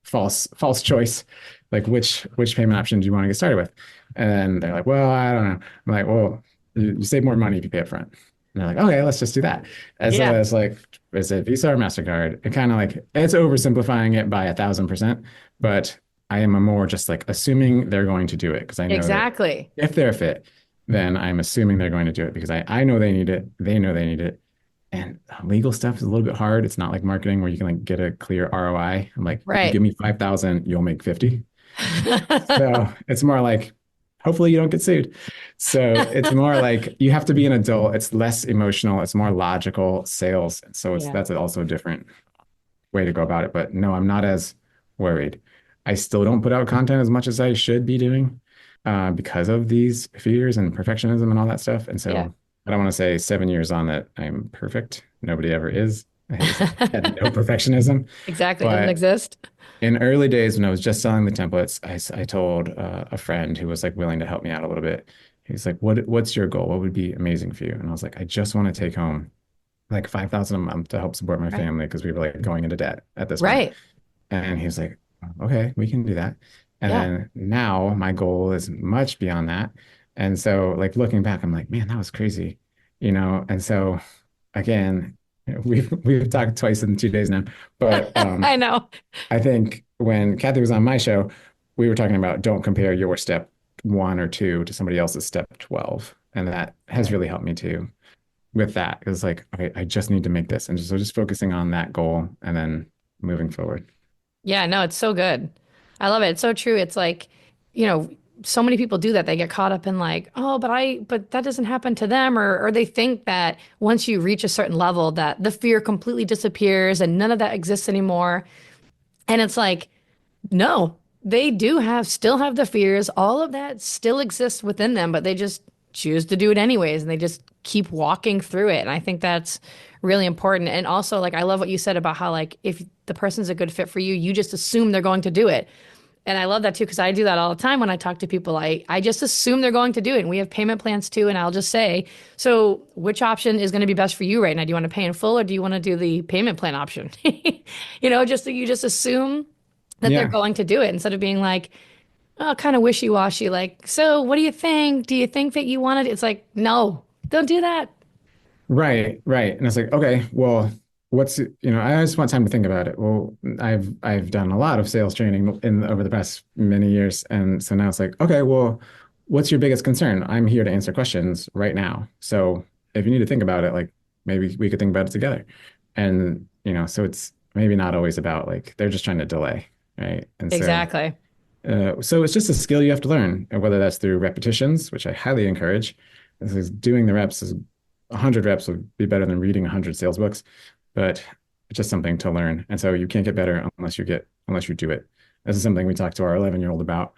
false choice. Like which payment option do you want to get started with? And they're like, well, I don't know. I'm like, well, you save more money if you pay up front. And they're like, okay, let's just do that. And so Yeah. it's like, is it Visa or MasterCard? It kind of like it's oversimplifying it by 1,000%, but I am a more just like assuming they're going to do it because I know that Exactly. if they're fit, then I'm assuming they're going to do it because I know they need it. They know they need it. And legal stuff is a little bit hard. It's not like marketing where you can like get a clear ROI. I'm like, if you Right. give me 5,000, you'll make 50. So it's more like, hopefully you don't get sued. So it's more like you have to be an adult. It's less emotional. It's more logical sales. So Yeah. that's also a different way to go about it. But no, I'm not as worried. I still don't put out content as much as I should be doing because of these fears and perfectionism and all that stuff. And Yeah. so I don't want to say 7 years on that I'm perfect. Nobody ever is. I just had no perfectionism. Exactly. Doesn't But exist. in early days when I was just selling the templates, I told a friend who was like willing to help me out a little bit. He's like, what's your goal? What would be amazing for you? And I was like, I just want to take home like 5,000 a month to help support my Right. family because we were like going into debt at this point. Right. And he was like, okay, we can do that. And Yeah. then now my goal is much beyond that. And so like looking back, I'm like, man, that was crazy, And so again, we've talked twice in 2 days now, but I know. I think when Kathy was on my show, we were talking about don't compare your step 1 or 2 to somebody else's step 12. And that has Right. really helped me too with that. It was like, okay, I just need to make this. And just focusing on that goal and then moving forward. Yeah, no, it's so good. I love it. It's so true. It's like, you know, so many people do that. They get caught up in like, oh, but that doesn't happen to them, or they think that once you reach a certain level that the fear completely disappears and none of that exists anymore. And it's like, no, they do still have the fears. All of that still exists within them, but they just choose to do it anyways. And they just keep walking through it. And I think that's really important. And also, like, I love what you said about how, like, if the person's a good fit for you, you just assume they're going to do it. And I love that too, because I do that all the time when I talk to people. I just assume they're going to do it. And we have payment plans too. And I'll just say, so which option is going to be best for you right now? Do you want to pay in full or do you want to do the payment plan option? Just that you just assume that they're Yeah. going to do it instead of being like, oh, kind of wishy-washy, like, so what do you think? Do you think that you wanted it? It's like, no, don't do that. Right, right. And it's like, okay, well, I just want time to think about it. Well, I've done a lot of sales training in over the past many years. And so now it's like, okay, well, what's your biggest concern? I'm here to answer questions right now. So if you need to think about it, like maybe we could think about it together. And, so it's maybe not always about like they're just trying to delay, right? And so Exactly. so it's just a skill you have to learn, and whether that's through repetitions, which I highly encourage. This is doing the reps is 100 reps would be better than reading 100 sales books, but it's just something to learn. And so you can't get better unless you do it. This is something we talk to our 11-year-old about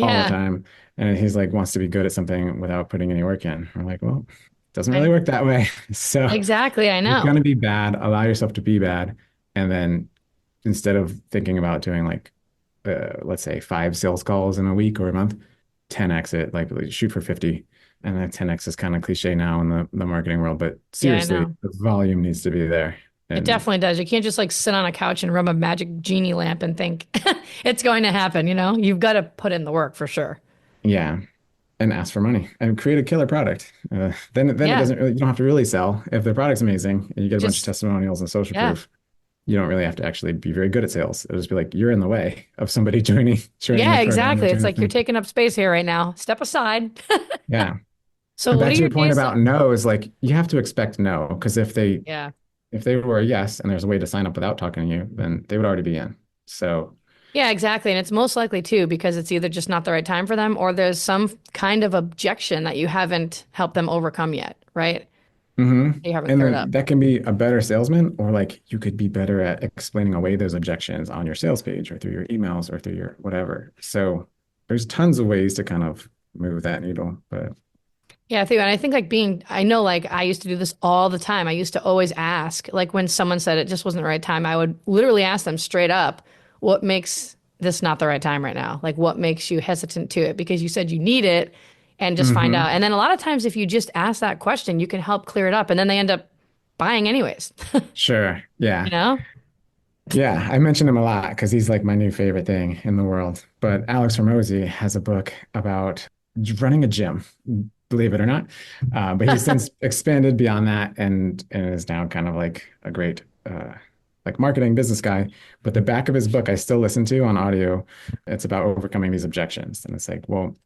all the Yeah, time. And he's like, wants to be good at something without putting any work in. We're like, well, it doesn't I really know. work that way. So Exactly. I you're going know. to be bad. Allow yourself to be bad. And then instead of thinking about doing like, let's say 5 sales calls in a week or a month, 10x it, like shoot for 50. And that 10x is kind of cliche now in the marketing world, but Yeah, I seriously, know. the volume needs to be there. It And definitely does. You can't just like sit on a couch and rub a magic genie lamp and think it's going to happen, you know? You've got to put in the work for sure. yeah, and ask for money and create a killer product. Then it Yeah. doesn't really, you don't have to really sell if the product's amazing and you get a bunch of Just testimonials and social yeah. proof. you don't really have to actually be very good at sales. It'll just be like you're in the way of somebody joining Yeah, the program or exactly. It's joining the like you're thing. taking up space here right now. Step aside. Yeah. So And what back are to your your point days? about no is like you have to expect no because Yeah. if they were a yes and there's a way to sign up without talking to you, then they would already be in. So, Yeah, exactly. And it's most likely too because it's either just not the right time for them or there's some kind of objection that you haven't helped them overcome yet, right? You haven't and cleared then up. that can be a better salesman, or like you could be better at explaining away those objections on your sales page or through your emails or through your whatever. So there's tons of ways to kind of move that needle. But Yeah, and I think like I know like I used to do this all the time. I used to always ask, like when someone said it just wasn't the right time, I would literally ask them straight up, what makes this not the right time right now? Like what makes you hesitant to it? Because you said you need it and just find out. hmm And then a lot of times if you just ask that question, you can help clear it up and then they end up buying anyways. sure. You Yeah. know? Yeah, I mention him a lot because he's like my new favorite thing in the world. But Alex Hormozy has a book about running a gym, believe it or not. But he's since expanded beyond that and is now kind of like a great like marketing business guy. But the back of his book I still listen to on audio. It's about overcoming these objections. And it's like, well,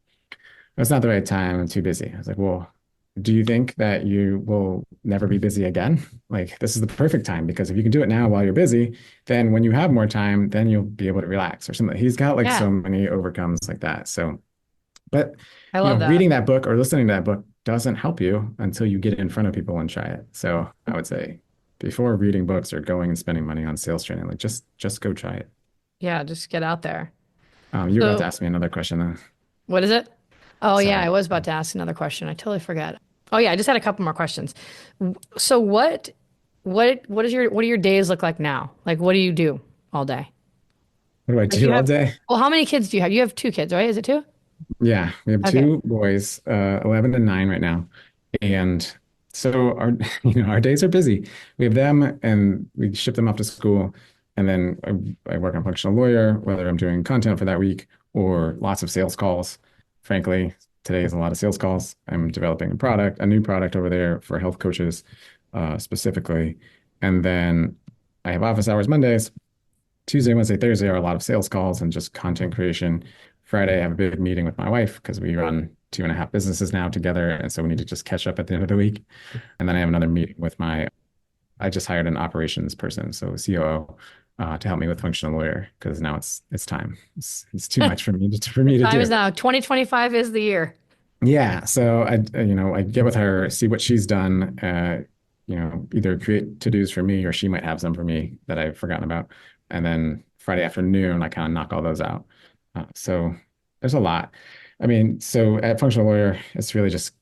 it's not the right time. I'm too busy. I was like, well, do you think that you will never be busy again? Like, this is the perfect time because if you can do it now while you're busy, then when you have more time, then you'll be able to relax or something. He's got like Yeah, so many overcomes like that. So, but I love that. reading that book or listening to that book doesn't help you until you get in front of people and try it. So, I would say before reading books or going and spending money on sales training, like just go try it. Yeah, just get out there. You were about to So ask me another question, though. what is it? Oh yeah, I Sorry. was about to ask another question. I totally forgot. Oh yeah, I just had a couple more questions. So what do your days look like now? Like what do you do all day? What do I Like you do all have day? well, how many kids do you have? You have two kids, right? Is it two? Yeah, we have Okay. two boys, 11 and 9 right now. And so our, our days are busy. We have them and we ship them off to school. And then I work on functional lawyer, whether I'm doing content for that week or lots of sales calls. Frankly, today is a lot of sales calls. I'm developing a new product over there for health coaches, specifically. And then I have office hours Mondays. Tuesday, Wednesday, Thursday are a lot of sales calls and just content creation. Friday, I have a big meeting with my wife because we run two and a half businesses now together. And so we need to just catch up at the end of the week. And then I have another meeting with I just hired an operations person, so COO, to help me with functional lawyer because now it's time. It's too much for The me to time is do. now. 2025 is the year. Yeah, so I get with her, see what she's done, either create to-dos for me or she might have some for me that I've forgotten about. And then Friday afternoon, I kind of knock all those out. So there's a lot. I mean, so at Functional Lawyer, it's really just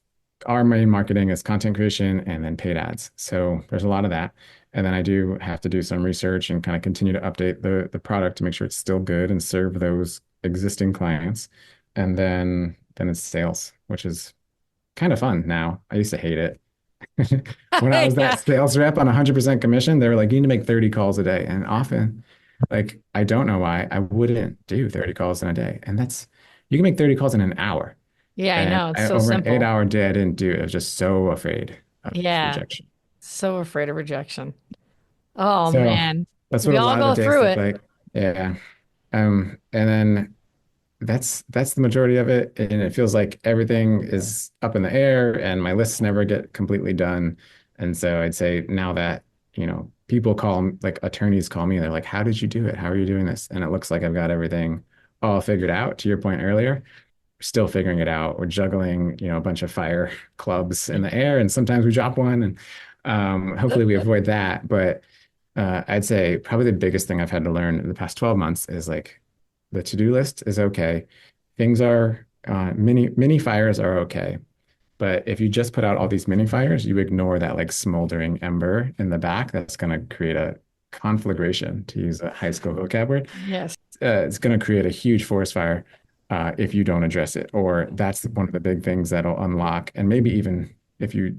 our main marketing is content creation and then paid ads. So there's a lot of that. And then I do have to do some research and kind of continue to update the product to make sure it's still good and serve those existing clients. And then it's sales, which is kind of fun now. I used to hate it. When I was that Yeah. sales rep on 100% commission, they were like, you need to make 30 calls a day. And often, like, I don't know why I wouldn't do 30 calls in a day. And you can make 30 calls in an hour. Yeah, I And know. It's so over an eight simple. hour day, I didn't do it. I was just so afraid of Yeah. rejection. So afraid of rejection. Oh So man. that's what We a all lot of the go days through look it. like. Yeah. And then that's the majority of it. And it feels like everything is up in the air and my lists never get completely done. And so I'd say now that, people like attorneys call me, they're like, how did you do it? How are you doing this? And it looks like I've got everything all figured out. To your point earlier, still figuring it out. We're juggling, a bunch of fire clubs in the air, and sometimes we drop one, and hopefully we avoid that. But I'd say probably the biggest thing I've had to learn in the past 12 months is like the to-do list is okay. Things are mini fires are okay. But if you just put out all these mini fires, you ignore that like smoldering ember in the back. That's going to create a conflagration, to use a high school vocab word. Yes. It's going to create a huge forest fire if you don't address it. Or that's one of the big things that'll unlock. And maybe even if you,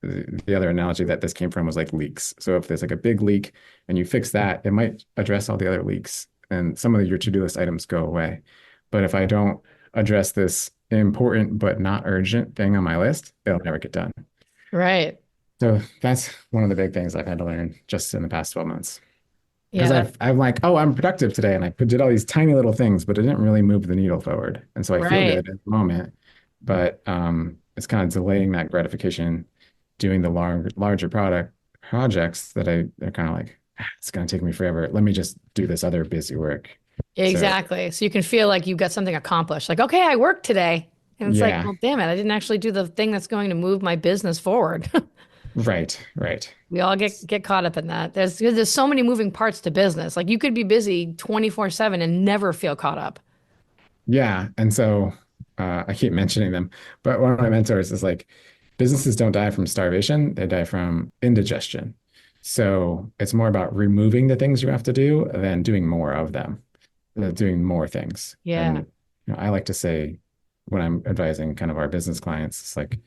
the other analogy that this came from was like leaks. So if there's like a big leak and you fix that, it might address all the other leaks and some of your to-do list items go away. But if I don't address this important but not urgent thing on my list, it'll never get done. Right. So that's one of the big things I've had to learn just in the past 12 months. because Yeah, that I'm like, oh, I'm productive today, and I did all these tiny little things, but it didn't really move the needle forward, and so I feel right. good at the moment, but it's kind of delaying that gratification, doing the larger product projects that they're kind of like, "Ah, it's going to take me forever. Let me just do this other busy work." So Exactly. So you can feel like you've got something accomplished. Like, okay, I worked today. And it's like, yeah, well, damn it, I didn't actually do the thing that's going to move my business forward. right. We all get caught up in that. There's so many moving parts to business. Like you could be busy 24/7 and never feel caught up. Yeah. And so I keep mentioning them, but one of my mentors is like, businesses don't die from starvation, they die from indigestion. So it's more about removing the things you have to do than doing more of them, doing more things. And Yeah. I like to say when I'm advising kind of our business clients, it's like,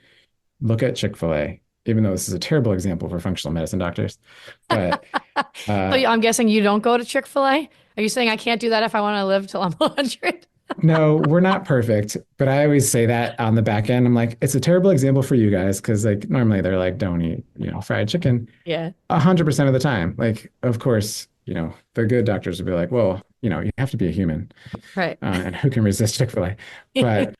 look at Chick-fil-A, even though this is a terrible example for functional medicine doctors, but So uh, I'm guessing you don't go to Chick-fil-A? Are you saying I can't do that if I want to live till I'm 100? no, we're not perfect, but I always say that on the back end. I'm like, it's a terrible example for you guys because like normally they're like, don't eat, fried chicken Yeah. 100% of the time. Like, of course, the good doctors would be like, well, you have to be a human, Right. and who can resist Chick-fil-A? But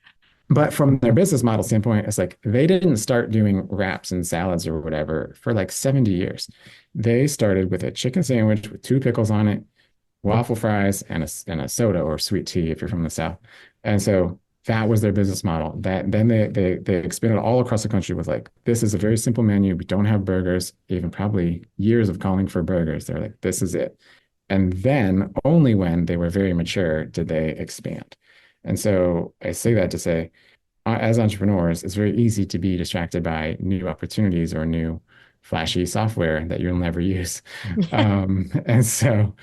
but from their business model standpoint, it's like they didn't start doing wraps and salads or whatever for like 70 years. They started with a chicken sandwich with two pickles on it, waffle fries, and a soda or sweet tea if you're from the South. And so that was their business model. That then they expanded all across the country with like, this is a very simple menu. We don't have burgers, even probably years of calling for burgers. They're like, this is it. And then only when they were very mature did they expand. And so I say that to say, as entrepreneurs, it's very easy to be distracted by new opportunities or new flashy software that you'll never use. And so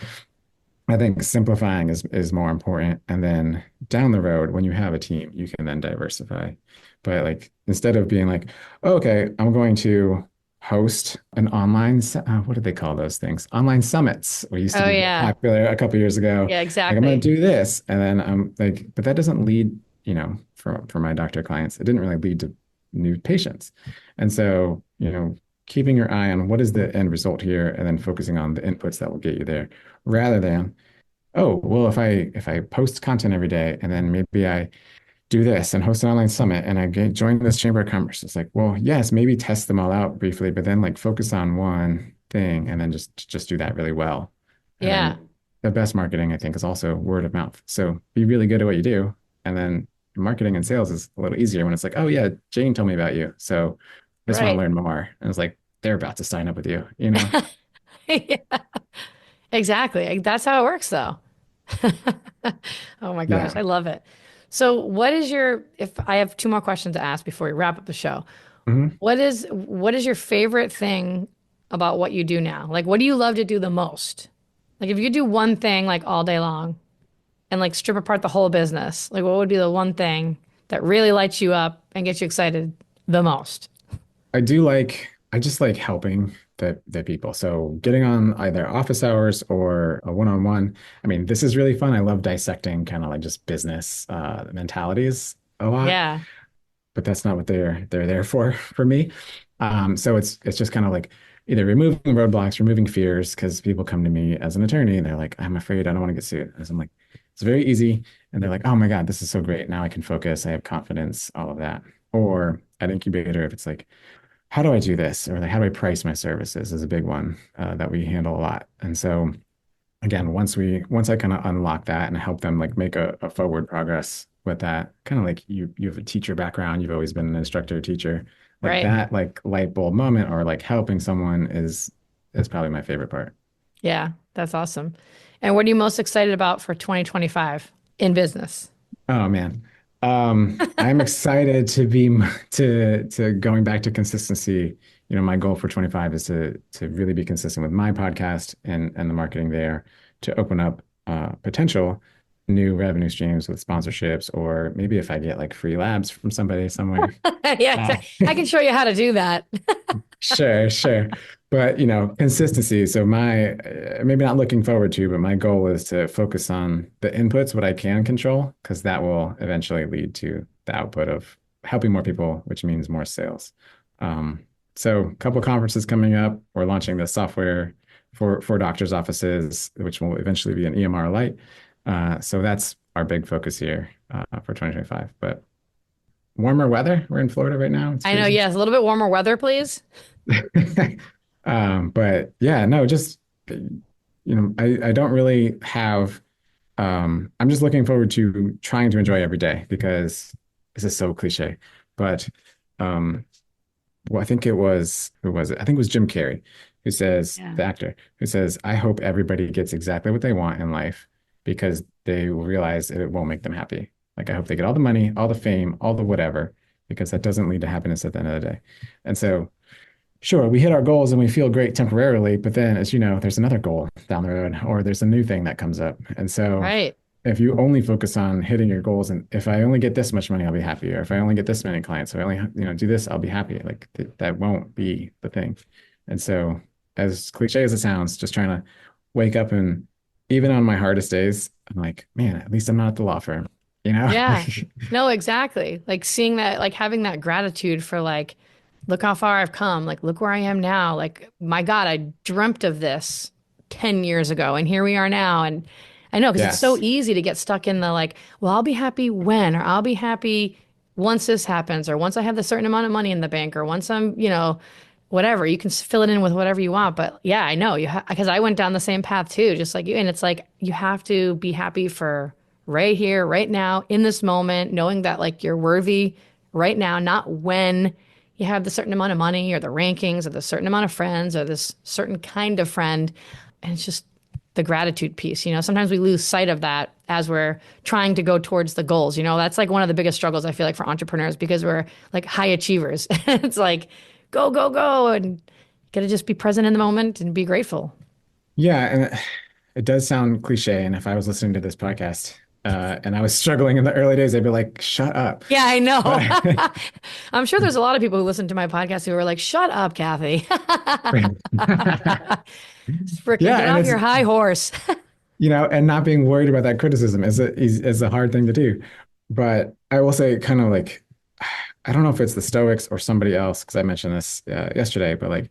I think simplifying is more important. And then down the road, when you have a team, you can then diversify. But like instead of being like, oh, okay, I'm going to host an online, what do they call those things? Online summits. We used to Oh be very yeah. popular a couple years ago. Yeah, Like I'm going exactly. to do this, and then I'm like, but that doesn't lead, for my doctor clients, it didn't really lead to new patients. And so, keeping your eye on what is the end result here, and then focusing on the inputs that will get you there rather than, oh, well, if I post content every day and then maybe I do this and host an online summit and I join this chamber of commerce, it's like, well, yes, maybe test them all out briefly, but then like focus on one thing and then just do that really well. And Yeah. then the best marketing, I think, is also word of mouth. So be really good at what you do, and then marketing and sales is a little easier when it's like, oh yeah, Jane told me about you, so I just want to Right. learn more. And it's like they're about to sign up with you. Yeah, exactly. That's how it works though. Oh my gosh, Yeah. I love it. So what is your, if I have two more questions to ask before we wrap up the show. Mhm. What is your favorite thing about what you do now? Like what do you love to do the most? Like if you could do one thing like all day long and like strip apart the whole business, like what would be the one thing that really lights you up and gets you excited the most? I just like helping the people. So getting on either office hours or a one-on-one. I mean, this is really fun. I love dissecting kind of like just business mentalities a lot, Yeah. but that's not what they're there for me. So it's just kind of like either removing roadblocks, removing fears, because people come to me as an attorney and they're like, I'm afraid I don't want to get sued. And I'm like, it's very easy. And they're like, oh my God, this is so great. Now I can focus. I have confidence, all of that. Or at incubator, if it's like, how do I do this? Or like, how do I price my services is a big one that we handle a lot. And so again, once I kind of unlock that and help them like make a forward progress with that, kind of like you have a teacher background, you've always been an instructor, teacher, like Right. that, like light bulb moment or like helping someone is probably my favorite part. Yeah, that's awesome. And what are you most excited about for 2025 in business? Oh man. I'm excited to be to going back to consistency. My goal for 25 is to really be consistent with my podcast and the marketing there to open up potential new revenue streams with sponsorships, or maybe if I get like free labs from somebody somewhere. Yeah, Uh, I can show you how to do that. sure. But consistency. So my maybe not looking forward to, but my goal is to focus on the inputs, what I can control, because that will eventually lead to the output of helping more people, which means more sales. So a couple conferences coming up. We're launching the software for doctors' offices, which will eventually be an EMR light. So that's our big focus here for 2025. But warmer weather. We're in Florida right now. It's I know, crazy. yes, a little bit warmer weather, please. But yeah, no, just I don't really have I'm just looking forward to trying to enjoy every day because this is so cliche. But um well, I think it was who was it? I think it was Jim Carrey who says, Yeah. the actor, who says, I hope everybody gets exactly what they want in life because they will realize it won't make them happy. Like I hope they get all the money, all the fame, all the whatever, because that doesn't lead to happiness at the end of the day. And so sure, we hit our goals and we feel great temporarily, but then, as you know, there's another goal down the road, or there's a new thing that comes up. And so, Right. if you only focus on hitting your goals, and if I only get this much money, I'll be happy, or if I only get this many clients, if I only do this, I'll be happy. Like that won't be the thing. And so, as cliche as it sounds, just trying to wake up and even on my hardest days, I'm like, man, at least I'm not at the law firm, you know? Yeah. No, exactly. Like seeing that, like having that gratitude for like, look how far I've come. Like, look where I am now. Like, my God, I dreamt of this 10 years ago, and here we are now. And I know because it's so Yes. easy to get stuck in the like, well, I'll be happy when, or I'll be happy once this happens, or once I have the certain amount of money in the bank, or once I'm, whatever. You can fill it in with whatever you want. But yeah, I know because I went down the same path too, just like you. And it's like, you have to be happy for right here, right now, in this moment, knowing that like you're worthy right now, not when you have the certain amount of money or the rankings or the certain amount of friends or this certain kind of friend. And it's just the gratitude piece. Sometimes we lose sight of that as we're trying to go towards the goals. That's like one of the biggest struggles I feel like for entrepreneurs because we're like high achievers. It's like go, go, go. And got to just be present in the moment and be grateful. Yeah, and it does sound cliche. And if I was listening to this podcast and I was struggling in the early days, I'd be like, shut up. Yeah, I know. But I'm sure there's a lot of people who listen to my podcast who are like, shut up, Kathy. Just freaking yeah, get and off it's your high horse. and not being worried about that criticism is a hard thing to do. But I will say, kind of like, I don't know if it's the Stoics or somebody else, because I mentioned this yesterday, but like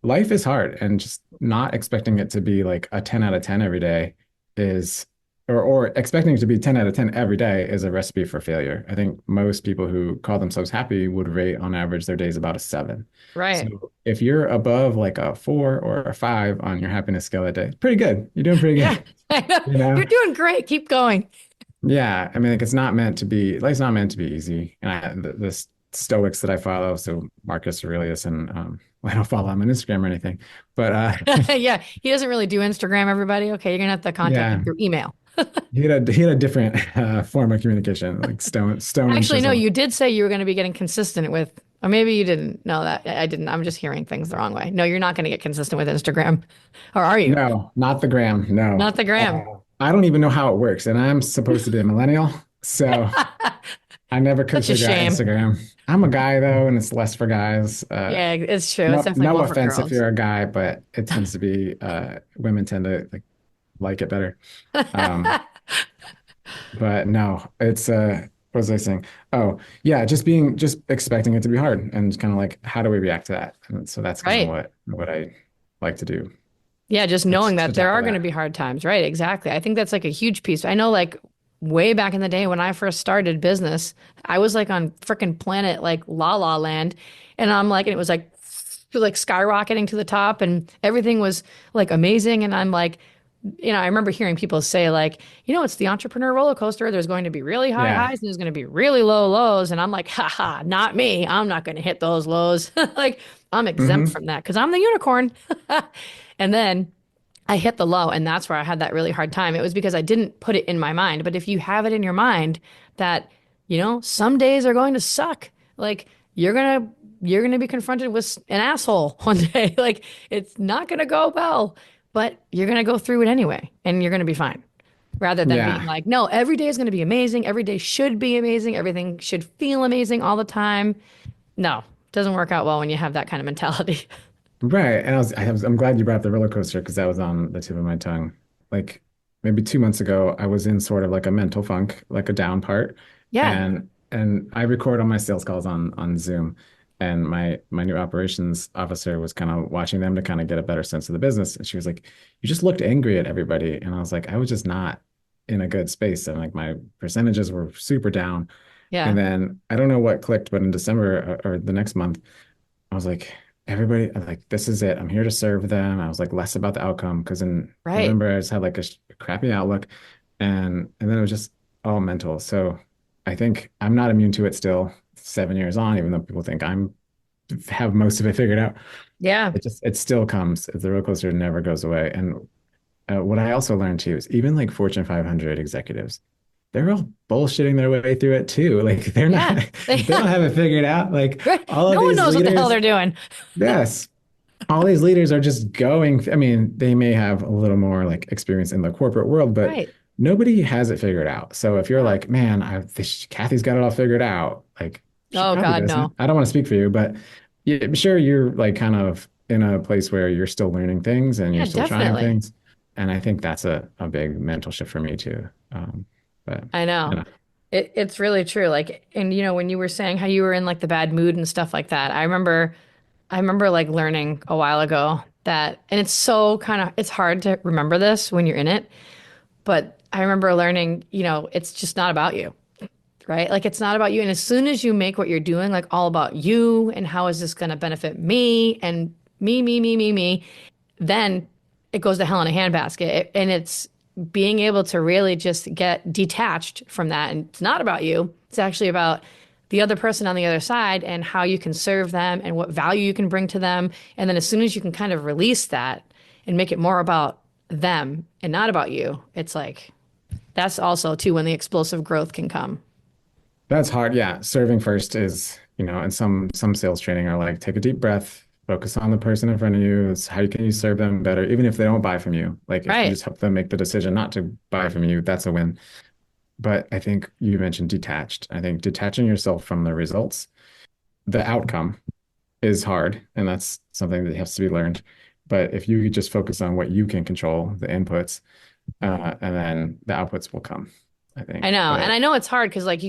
life is hard and just not expecting it to be like a 10 out of 10 every day is or expecting it to be 10 out of 10 every day is a recipe for failure. I think most people who call themselves happy would rate on average their days about a 7. Right. So if you're above like a 4 or a 5 on your happiness scale that day, pretty good. You're doing pretty Yeah, good. I know. You know? You're doing great. Keep going. Yeah, I mean, like it's not meant to be. Life's not meant to be easy. And the Stoics that I follow, so Marcus Aurelius, and well, I don't follow him on Instagram or anything, but Yeah, he doesn't really do Instagram, everybody. Okay, you're gonna have to contact him yeah, through email. he had a different form of communication, like stone and Actually, no, chisel. you did say you were going to be getting consistent with, or maybe you didn't know that. I didn't. I'm just hearing things the wrong way. No, you're not going to get consistent with Instagram, or are you? No, not the gram. No, Not the gram. I don't even know how it works, and I'm supposed to be a millennial, so I never could Such a figure out shame. Instagram. I'm a guy though, and it's less for guys. Yeah, it's true. It's No, definitely no more for offense if girls. you're a guy, but it tends to be women tend to like it better. Um, but no, it's what was I saying? Oh, yeah, just expecting it to be hard and kind of like how do we react to that? And so that's kind of Right. what I like to do Yeah, just knowing to that there tackle are going to that. be hard times. Right. Exactly. I think that's like a huge piece. I know, like, way back in the day when I first started business, I was like on freaking planet like La La Land. And I'm like, and it was like skyrocketing to the top and everything was like amazing. And I'm like, I remember hearing people say, like, it's the entrepreneur roller coaster. There's going to be really high Yeah. highs and there's going to be really low lows. And I'm like, haha, not me. I'm not going to hit those lows. Like, I'm exempt Hmm. from that because I'm the unicorn. And then I hit the low, and that's where I had that really hard time. It was because I didn't put it in my mind. But if you have it in your mind that, some days are going to suck, like you're gonna be confronted with an asshole one day. Like it's not gonna go well, but you're gonna go through it anyway, and you're gonna be fine. Rather than being Yeah. like, no, every day is gonna be amazing. Every day should be amazing. Everything should feel amazing all the time. No, it doesn't work out well when you have that kind of mentality. Right. And I'm glad you brought up the roller coaster because that was on the tip of my tongue. Like maybe 2 months ago, I was in sort of like a mental funk, like a down part. Yeah. And I record all my sales calls on Zoom. And my new operations officer was kind of watching them to kind of get a better sense of the business. And she was like, "You just looked angry at everybody." And I was like, "I was just not in a good space." And like my percentages were super down. And Yeah. then I don't know what clicked, but in December or the next month, I was like, everybody, I'm like, this is it. I'm here to serve them. I was like less about the outcome because in Right. November I just had like a crappy outlook, and then it was just all mental. So I think I'm not immune to it still, 7 years on, even though people think I'm have most of it figured out. Yeah. It still comes. The roller coaster never goes away. And what I also learned too is even like Fortune 500 executives, they're all bullshitting their way through it too. Like they're not, Yeah. they don't have it figured out. Like Right. all of No one these knows what the hell leaders, they're doing. yes, all these leaders are just going. I mean, they may have a little more like experience in the corporate world, but Right. nobody has it figured out. So if you're Yeah. like, man, Kathy's got it all figured out, like she Oh probably God, doesn't. no. I don't want to speak for you, but yeah, I'm sure you're like kind of in a place where you're still learning things and you're Yeah, still trying definitely. things. And I think that's a big mental shift for me too. But I you know. know, It's really true. Like, and when you were saying how you were in like the bad mood and stuff like that, I remember like learning a while ago that, and it's so kind of, it's hard to remember this when you're in it, but I remember learning, it's just not about you, right? Like, it's not about you. And as soon as you make what you're doing, like all about you and how is this going to benefit me and me, then it goes to hell in a handbasket. And it's being able to really just get detached from that. And it's not about you, it's actually about the other person on the other side and how you can serve them and what value you can bring to them. And then as soon as you can kind of release that and make it more about them and not about you, it's like that's also too when the explosive growth can come. that's hard. Yeah, serving first is, and some sales training are like take a deep breath, focus on the person in front of you. It's how can you serve them better, even if they don't buy from you. Like if you Right. just help them make the decision not to buy from you, that's a win. But I think you mentioned detached. I think detaching yourself from the results, the outcome is hard, and that's something that has to be learned. But if you just focus on what you can control, the inputs, and then the outputs will come, I I think. know. And But I know it's hard because, like,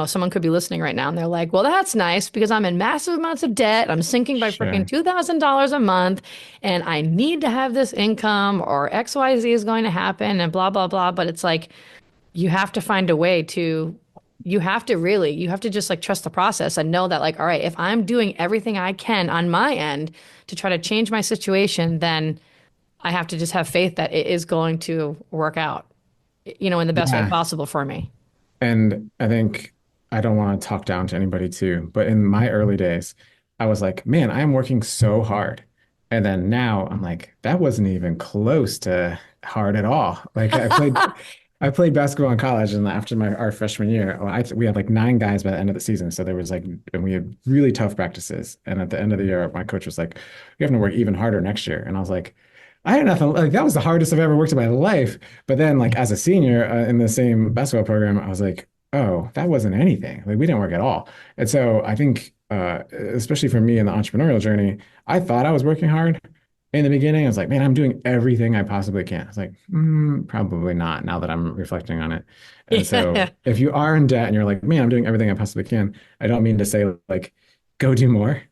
someone could be listening right now and they're like, well, that's nice because I'm in massive amounts of debt. I'm sinking by freaking sure. $2,000 a month and I need to have this income or XYZ is going to happen and blah, blah, blah. But it's like, you have to find a way to, you have to just like trust the process and know that, like, all right, if I'm doing everything I can on my end to try to change my situation, then I have to just have faith that it is going to work out, in the best way Yeah. possible for me. And I think I don't want to talk down to anybody too, but in my early days, I was like, man, I am working so hard. And then now I'm like, that wasn't even close to hard at all. Like I played basketball in college, and after our freshman year, we had like 9 guys by the end of the season. So there was like, and we had really tough practices. And at the end of the year, my coach was like, "You have to work even harder next year." And I was like, I had nothing like that was the hardest I've ever worked in my life. But then, like as a senior in the same basketball program, I was like, oh, that wasn't anything. Like we didn't work at all. And so I think, especially for me in the entrepreneurial journey, I thought I was working hard in the beginning. I was like, man, I'm doing everything I possibly can. I was like, probably not now that I'm reflecting on it. And so Yeah. if you are in debt and you're like, man, I'm doing everything I possibly can, I don't mean to say like, go do more.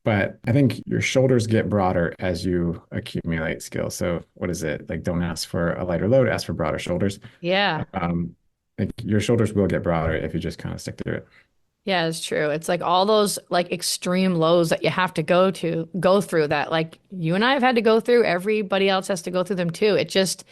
But I think your shoulders get broader as you accumulate skills. So what is it? Like, don't ask for a lighter load, ask for broader shoulders. Yeah. Um, like your shoulders will get broader if you just kind of stick through it. Yeah, it's true. It's like all those like extreme lows that you have to go through that like you and I have had to go through, everybody else has to go through them too. It just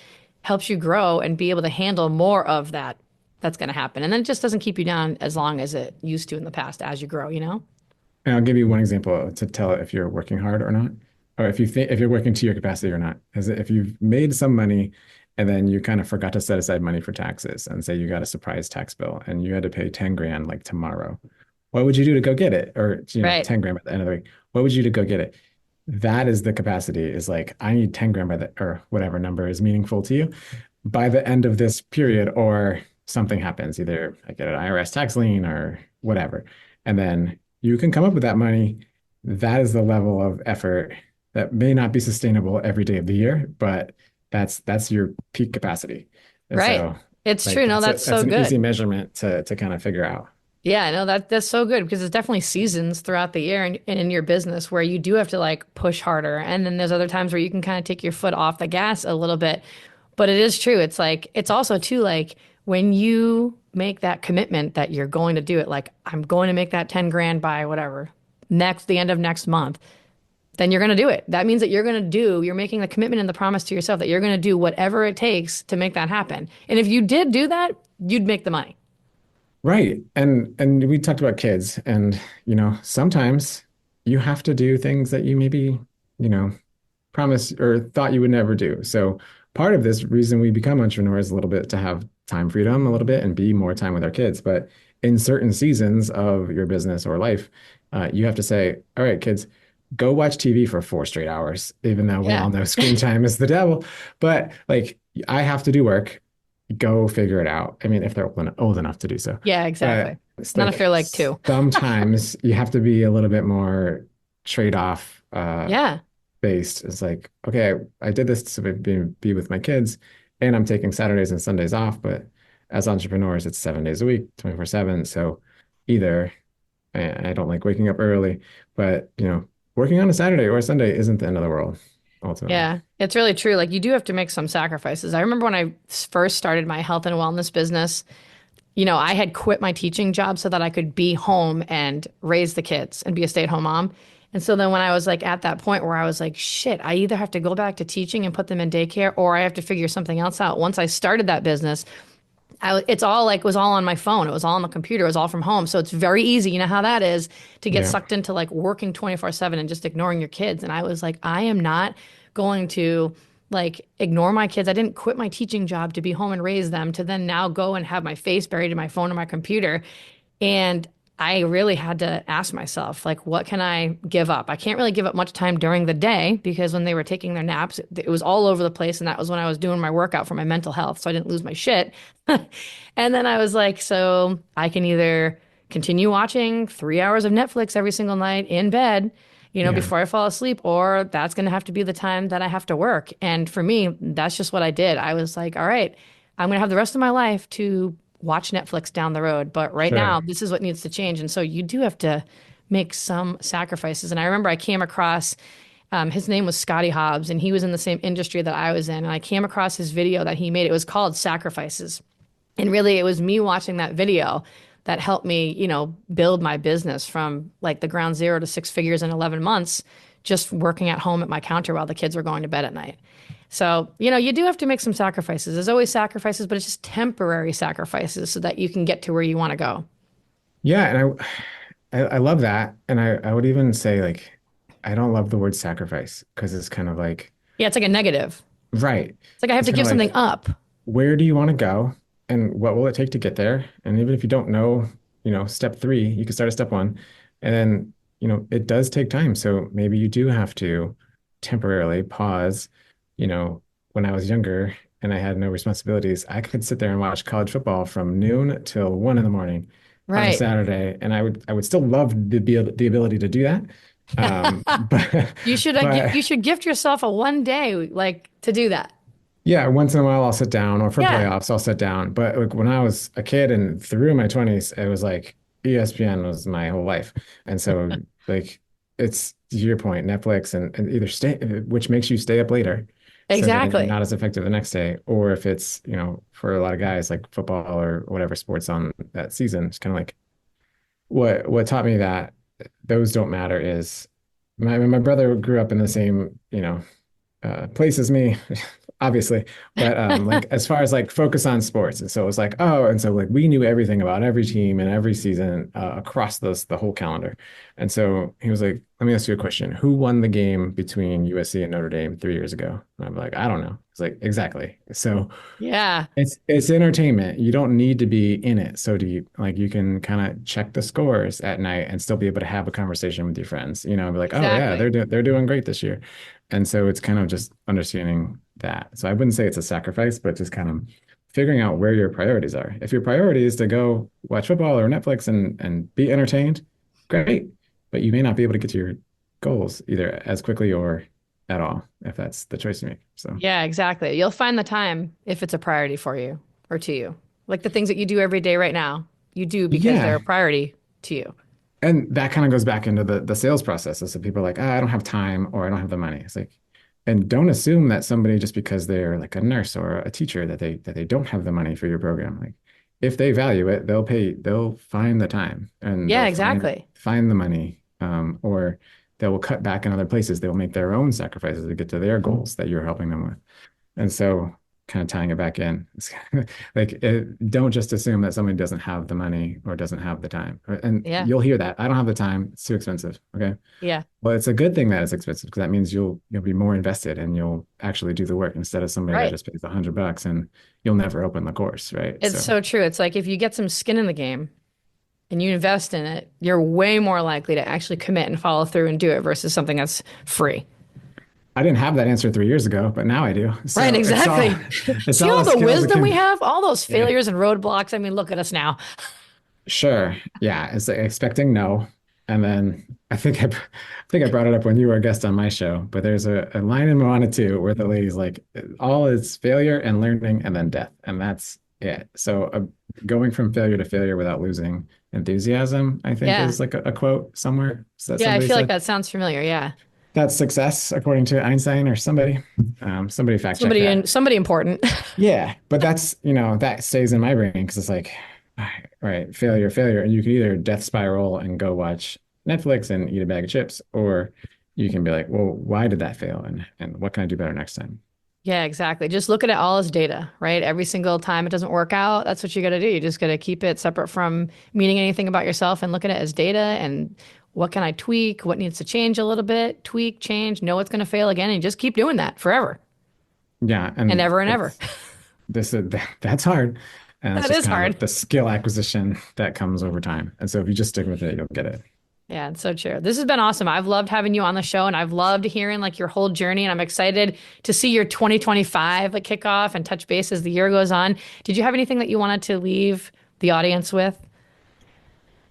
helps you grow and be able to handle more of that that's going to happen. And then it just doesn't keep you down as long as it used to in the past as you grow. And I'll give you one example to tell if you're working hard or not, or if you're working to your capacity or not. Is if you've made some money and then you kind of forgot to set aside money for taxes, and say you got a surprise tax bill and you had to pay 10 grand like tomorrow. What would you do to go get it? Or, Right. 10 grand at the end of the week. What would you do to go get it? That is the capacity, is like, I need 10 grand by the, or whatever number is meaningful to you by the end of this period, or something happens. Either I get an IRS tax lien or whatever. And then you can come up with that money. That is the level of effort that may not be sustainable every day of the year, but that's your peak capacity. And Right. so It's like true. No, that's that's so an easy good. measurement to kind of figure out. Yeah, no, that's so good because there's definitely seasons throughout the year and in your business where you do have to like push harder. And then there's other times where you can kind of take your foot off the gas a little bit. But it is true. It's like, it's also too like when you make that commitment that you're going to do it, like I'm going to make that 10 grand by whatever, the end of next month, then you're going to do it. That means that you're making the commitment and the promise to yourself that you're going to do whatever it takes to make that happen. And if you did do that, you'd make the money. Right. And we talked about kids and sometimes you have to do things that you maybe, you know, promised or thought you would never do. So part of this reason we become entrepreneurs is a little bit to have time freedom a little bit and be more time with our kids. But in certain seasons of your business or life, you have to say, all right, kids, go watch TV for 4 straight hours, even though we Yeah. all know screen time is the devil. But like, I have to do work. Go figure it out. I mean, if they're old enough to do so. Yeah, But exactly. it's Not if they're like like two. sometimes you have to be a little bit more trade-off Yeah. based. It's like, okay, I did this to be with my kids, and I'm taking Saturdays and Sundays off. But as entrepreneurs, it's 7 days a week, 24/7. So either I don't like waking up early, but working on a Saturday or a Sunday isn't the end of the world, ultimately. Yeah, it's really true. Like you do have to make some sacrifices. I remember when I first started my health and wellness business, I had quit my teaching job so that I could be home and raise the kids and be a stay-at-home mom. And so then when I was like at that point where I was like, shit, I either have to go back to teaching and put them in daycare or I have to figure something else out. Once I started that business, it's all like was all on my phone. It was all on the computer. It was all from home. So it's very easy. You know how that is to get Yeah, sucked into like working 24/7 and just ignoring your kids. And I was like, I am not going to like ignore my kids. I didn't quit my teaching job to be home and raise them to then now go and have my face buried in my phone or my computer. And I really had to ask myself, like, what can I give up? I can't really give up much time during the day because when they were taking their naps, it was all over the place. And that was when I was doing my workout for my mental health. So I didn't lose my shit. And then I was like, so I can either continue watching 3 hours of Netflix every single night in bed, yeah, before I fall asleep, or that's going to have to be the time that I have to work. And for me, that's just what I did. I was like, all right, I'm going to have the rest of my life to watch Netflix down the road. But right sure. now, this is what needs to change. And so you do have to make some sacrifices. And I remember I came across his name was Scotty Hobbs, and he was in the same industry that I was in. And I came across his video that he made. It was called Sacrifices. And really, it was me watching that video that helped me, build my business from like the ground zero to six figures in 11 months, just working at home at my counter while the kids were going to bed at night. So, you do have to make some sacrifices. There's always sacrifices, but it's just temporary sacrifices so that you can get to where you want to go. Yeah, and I love that. And I would even say like I don't love the word sacrifice because it's kind of like, Yeah, it's like a negative. right. It's like I have It's to kind give of something like, up. where do you want to go and what will it take to get there? And even if you don't know, step three, you can start at step one. And then, it does take time. So maybe you do have to temporarily pause. You know, when I was younger and I had no responsibilities, I could sit there and watch college football from noon till 1 in the morning on a Right. Saturday. And I would still love the ability to do that. But You should but you should gift yourself a one day like to do that. yeah, once in a while I'll sit down, or for Yeah, playoffs I'll sit down. But like when I was a kid and through my 20s, it was like ESPN was my whole life. And so like it's to your point, Netflix and either stay, which makes you stay up later. So then you're exactly. not as effective the next day. Or if it's, for a lot of guys like football or whatever sports on that season, it's kind of like what taught me that those don't matter is my brother grew up in the same, place as me, obviously, but like as far as like focus on sports, and so it was like, oh, and so like we knew everything about every team and every season across the whole calendar. And so he was like, let me ask you a question. Who won the game between USC and Notre Dame 3 years ago? And I'm like, I don't know. It's like, exactly. So Yeah, it's entertainment. You don't need to be in it so deep. Like you can kind of check the scores at night and still be able to have a conversation with your friends. Be like, oh yeah, exactly. they're doing great this year. And so it's kind of just understanding that. So I wouldn't say it's a sacrifice, but just kind of figuring out where your priorities are. If your priority is to go watch football or Netflix and be entertained, great. But you may not be able to get to your goals either as quickly or at all if that's the choice you make. So Yeah, exactly. You'll find the time if it's a priority for you or to you. Like the things that you do every day right now. You do because they're a Yeah. priority to you. And that kind of goes back into the sales process. So people are like, I don't have time or I don't have the money. It's like, and don't assume that somebody just because they're like a nurse or a teacher that they don't have the money for your program. Like if they value it, they'll find the time and Yeah, they'll exactly. find the money. Or they will cut back in other places. They will make their own sacrifices to get to their goals that you're helping them with. And so kind of tying it back in, it's like don't just assume that somebody doesn't have the money or doesn't have the time. And Yeah. you'll hear that. I don't have the time. It's too expensive. Okay. Yeah. Well, it's a good thing that it's expensive because that means you'll be more invested and you'll actually do the work instead of somebody that Right. just pays $100 and you'll never open the course, right? It's So so true. It's like if you get some skin in the game and you invest in it, you're way more likely to actually commit and follow through and do it versus something that's free. I didn't have that answer 3 years ago, but now I do. Right, So exactly. it's See all all a the skill wisdom we that have, all those yeah. failures and roadblocks. I mean, look at us now. Sure. Yeah. It's like expecting no. And then I think I brought it up when you were a guest on my show, but there's a line in Moana 2 where the lady's like, all is failure and learning and then death. And that's it. So going from failure to failure without losing enthusiasm, I think Yeah. is like a quote somewhere that Yeah, I somebody feel like said. that sounds familiar. Yeah. That's success, according to Einstein or somebody. Somebody fact check that. Somebody important. Yeah, but that's, that stays in my brain because it's like, all right, failure, failure. And you can either death spiral and go watch Netflix and eat a bag of chips, or you can be like, well, why did that fail? And what can I do better next time? Yeah, exactly. Just look at it all as data, right? Every single time it doesn't work out, that's what you got to do. You just got to keep it separate from meaning anything about yourself and look at it as data and what can I tweak? What needs to change a little bit? Tweak, change, know it's going to fail again, and just keep doing that forever Yeah, and and ever and ever. it's this that's hard. And it's That just is kind of hard. the skill acquisition that comes over time. And so if you just stick with it, you'll get it. Yeah, it's so true. This has been awesome. I've loved having you on the show and I've loved hearing like your whole journey. And I'm excited to see your 2025 like kickoff and touch base as the year goes on. Did you have anything that you wanted to leave the audience with?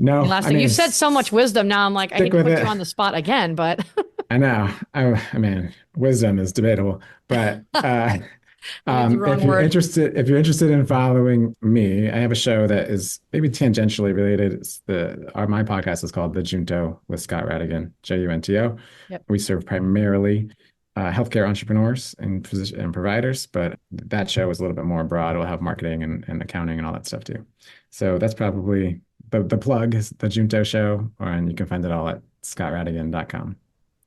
No, Last I thing, mean, you've said so much wisdom. Now I'm like, I stick need to with put you it. on the spot again, but I know. I mean, wisdom is debatable, but maybe it's the wrong word. if you're interested in following me, I have a show that is maybe tangentially related. My podcast is called The Junto with Scott Rattigan, Junto. Yep. We serve primarily healthcare entrepreneurs and physician and providers, but that show is a little bit more broad. We'll have marketing and accounting and all that stuff too. So that's probably the plug is the Junto show, and you can find it all at scottrattigan.com.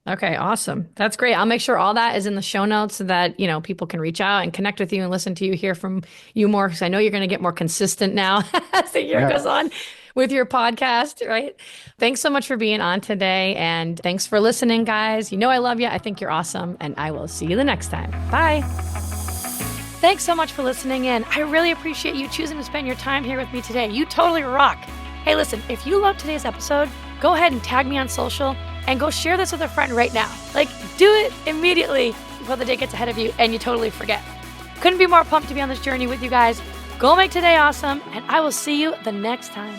Okay, awesome. That's great. I'll make sure all that is in the show notes so that, people can reach out and connect with you and listen to you, hear from you more, because I know you're going to get more consistent now as the year goes on with your podcast, right? Thanks so much for being on today. And thanks for listening, guys. You know I love you. I think you're awesome. And I will see you the next time. Bye. Thanks so much for listening in. I really appreciate you choosing to spend your time here with me today. You totally rock. Hey, listen, if you loved today's episode, go ahead and tag me on social and go share this with a friend right now. Like, do it immediately before the day gets ahead of you and you totally forget. Couldn't be more pumped to be on this journey with you guys. Go make today awesome, and I will see you the next time.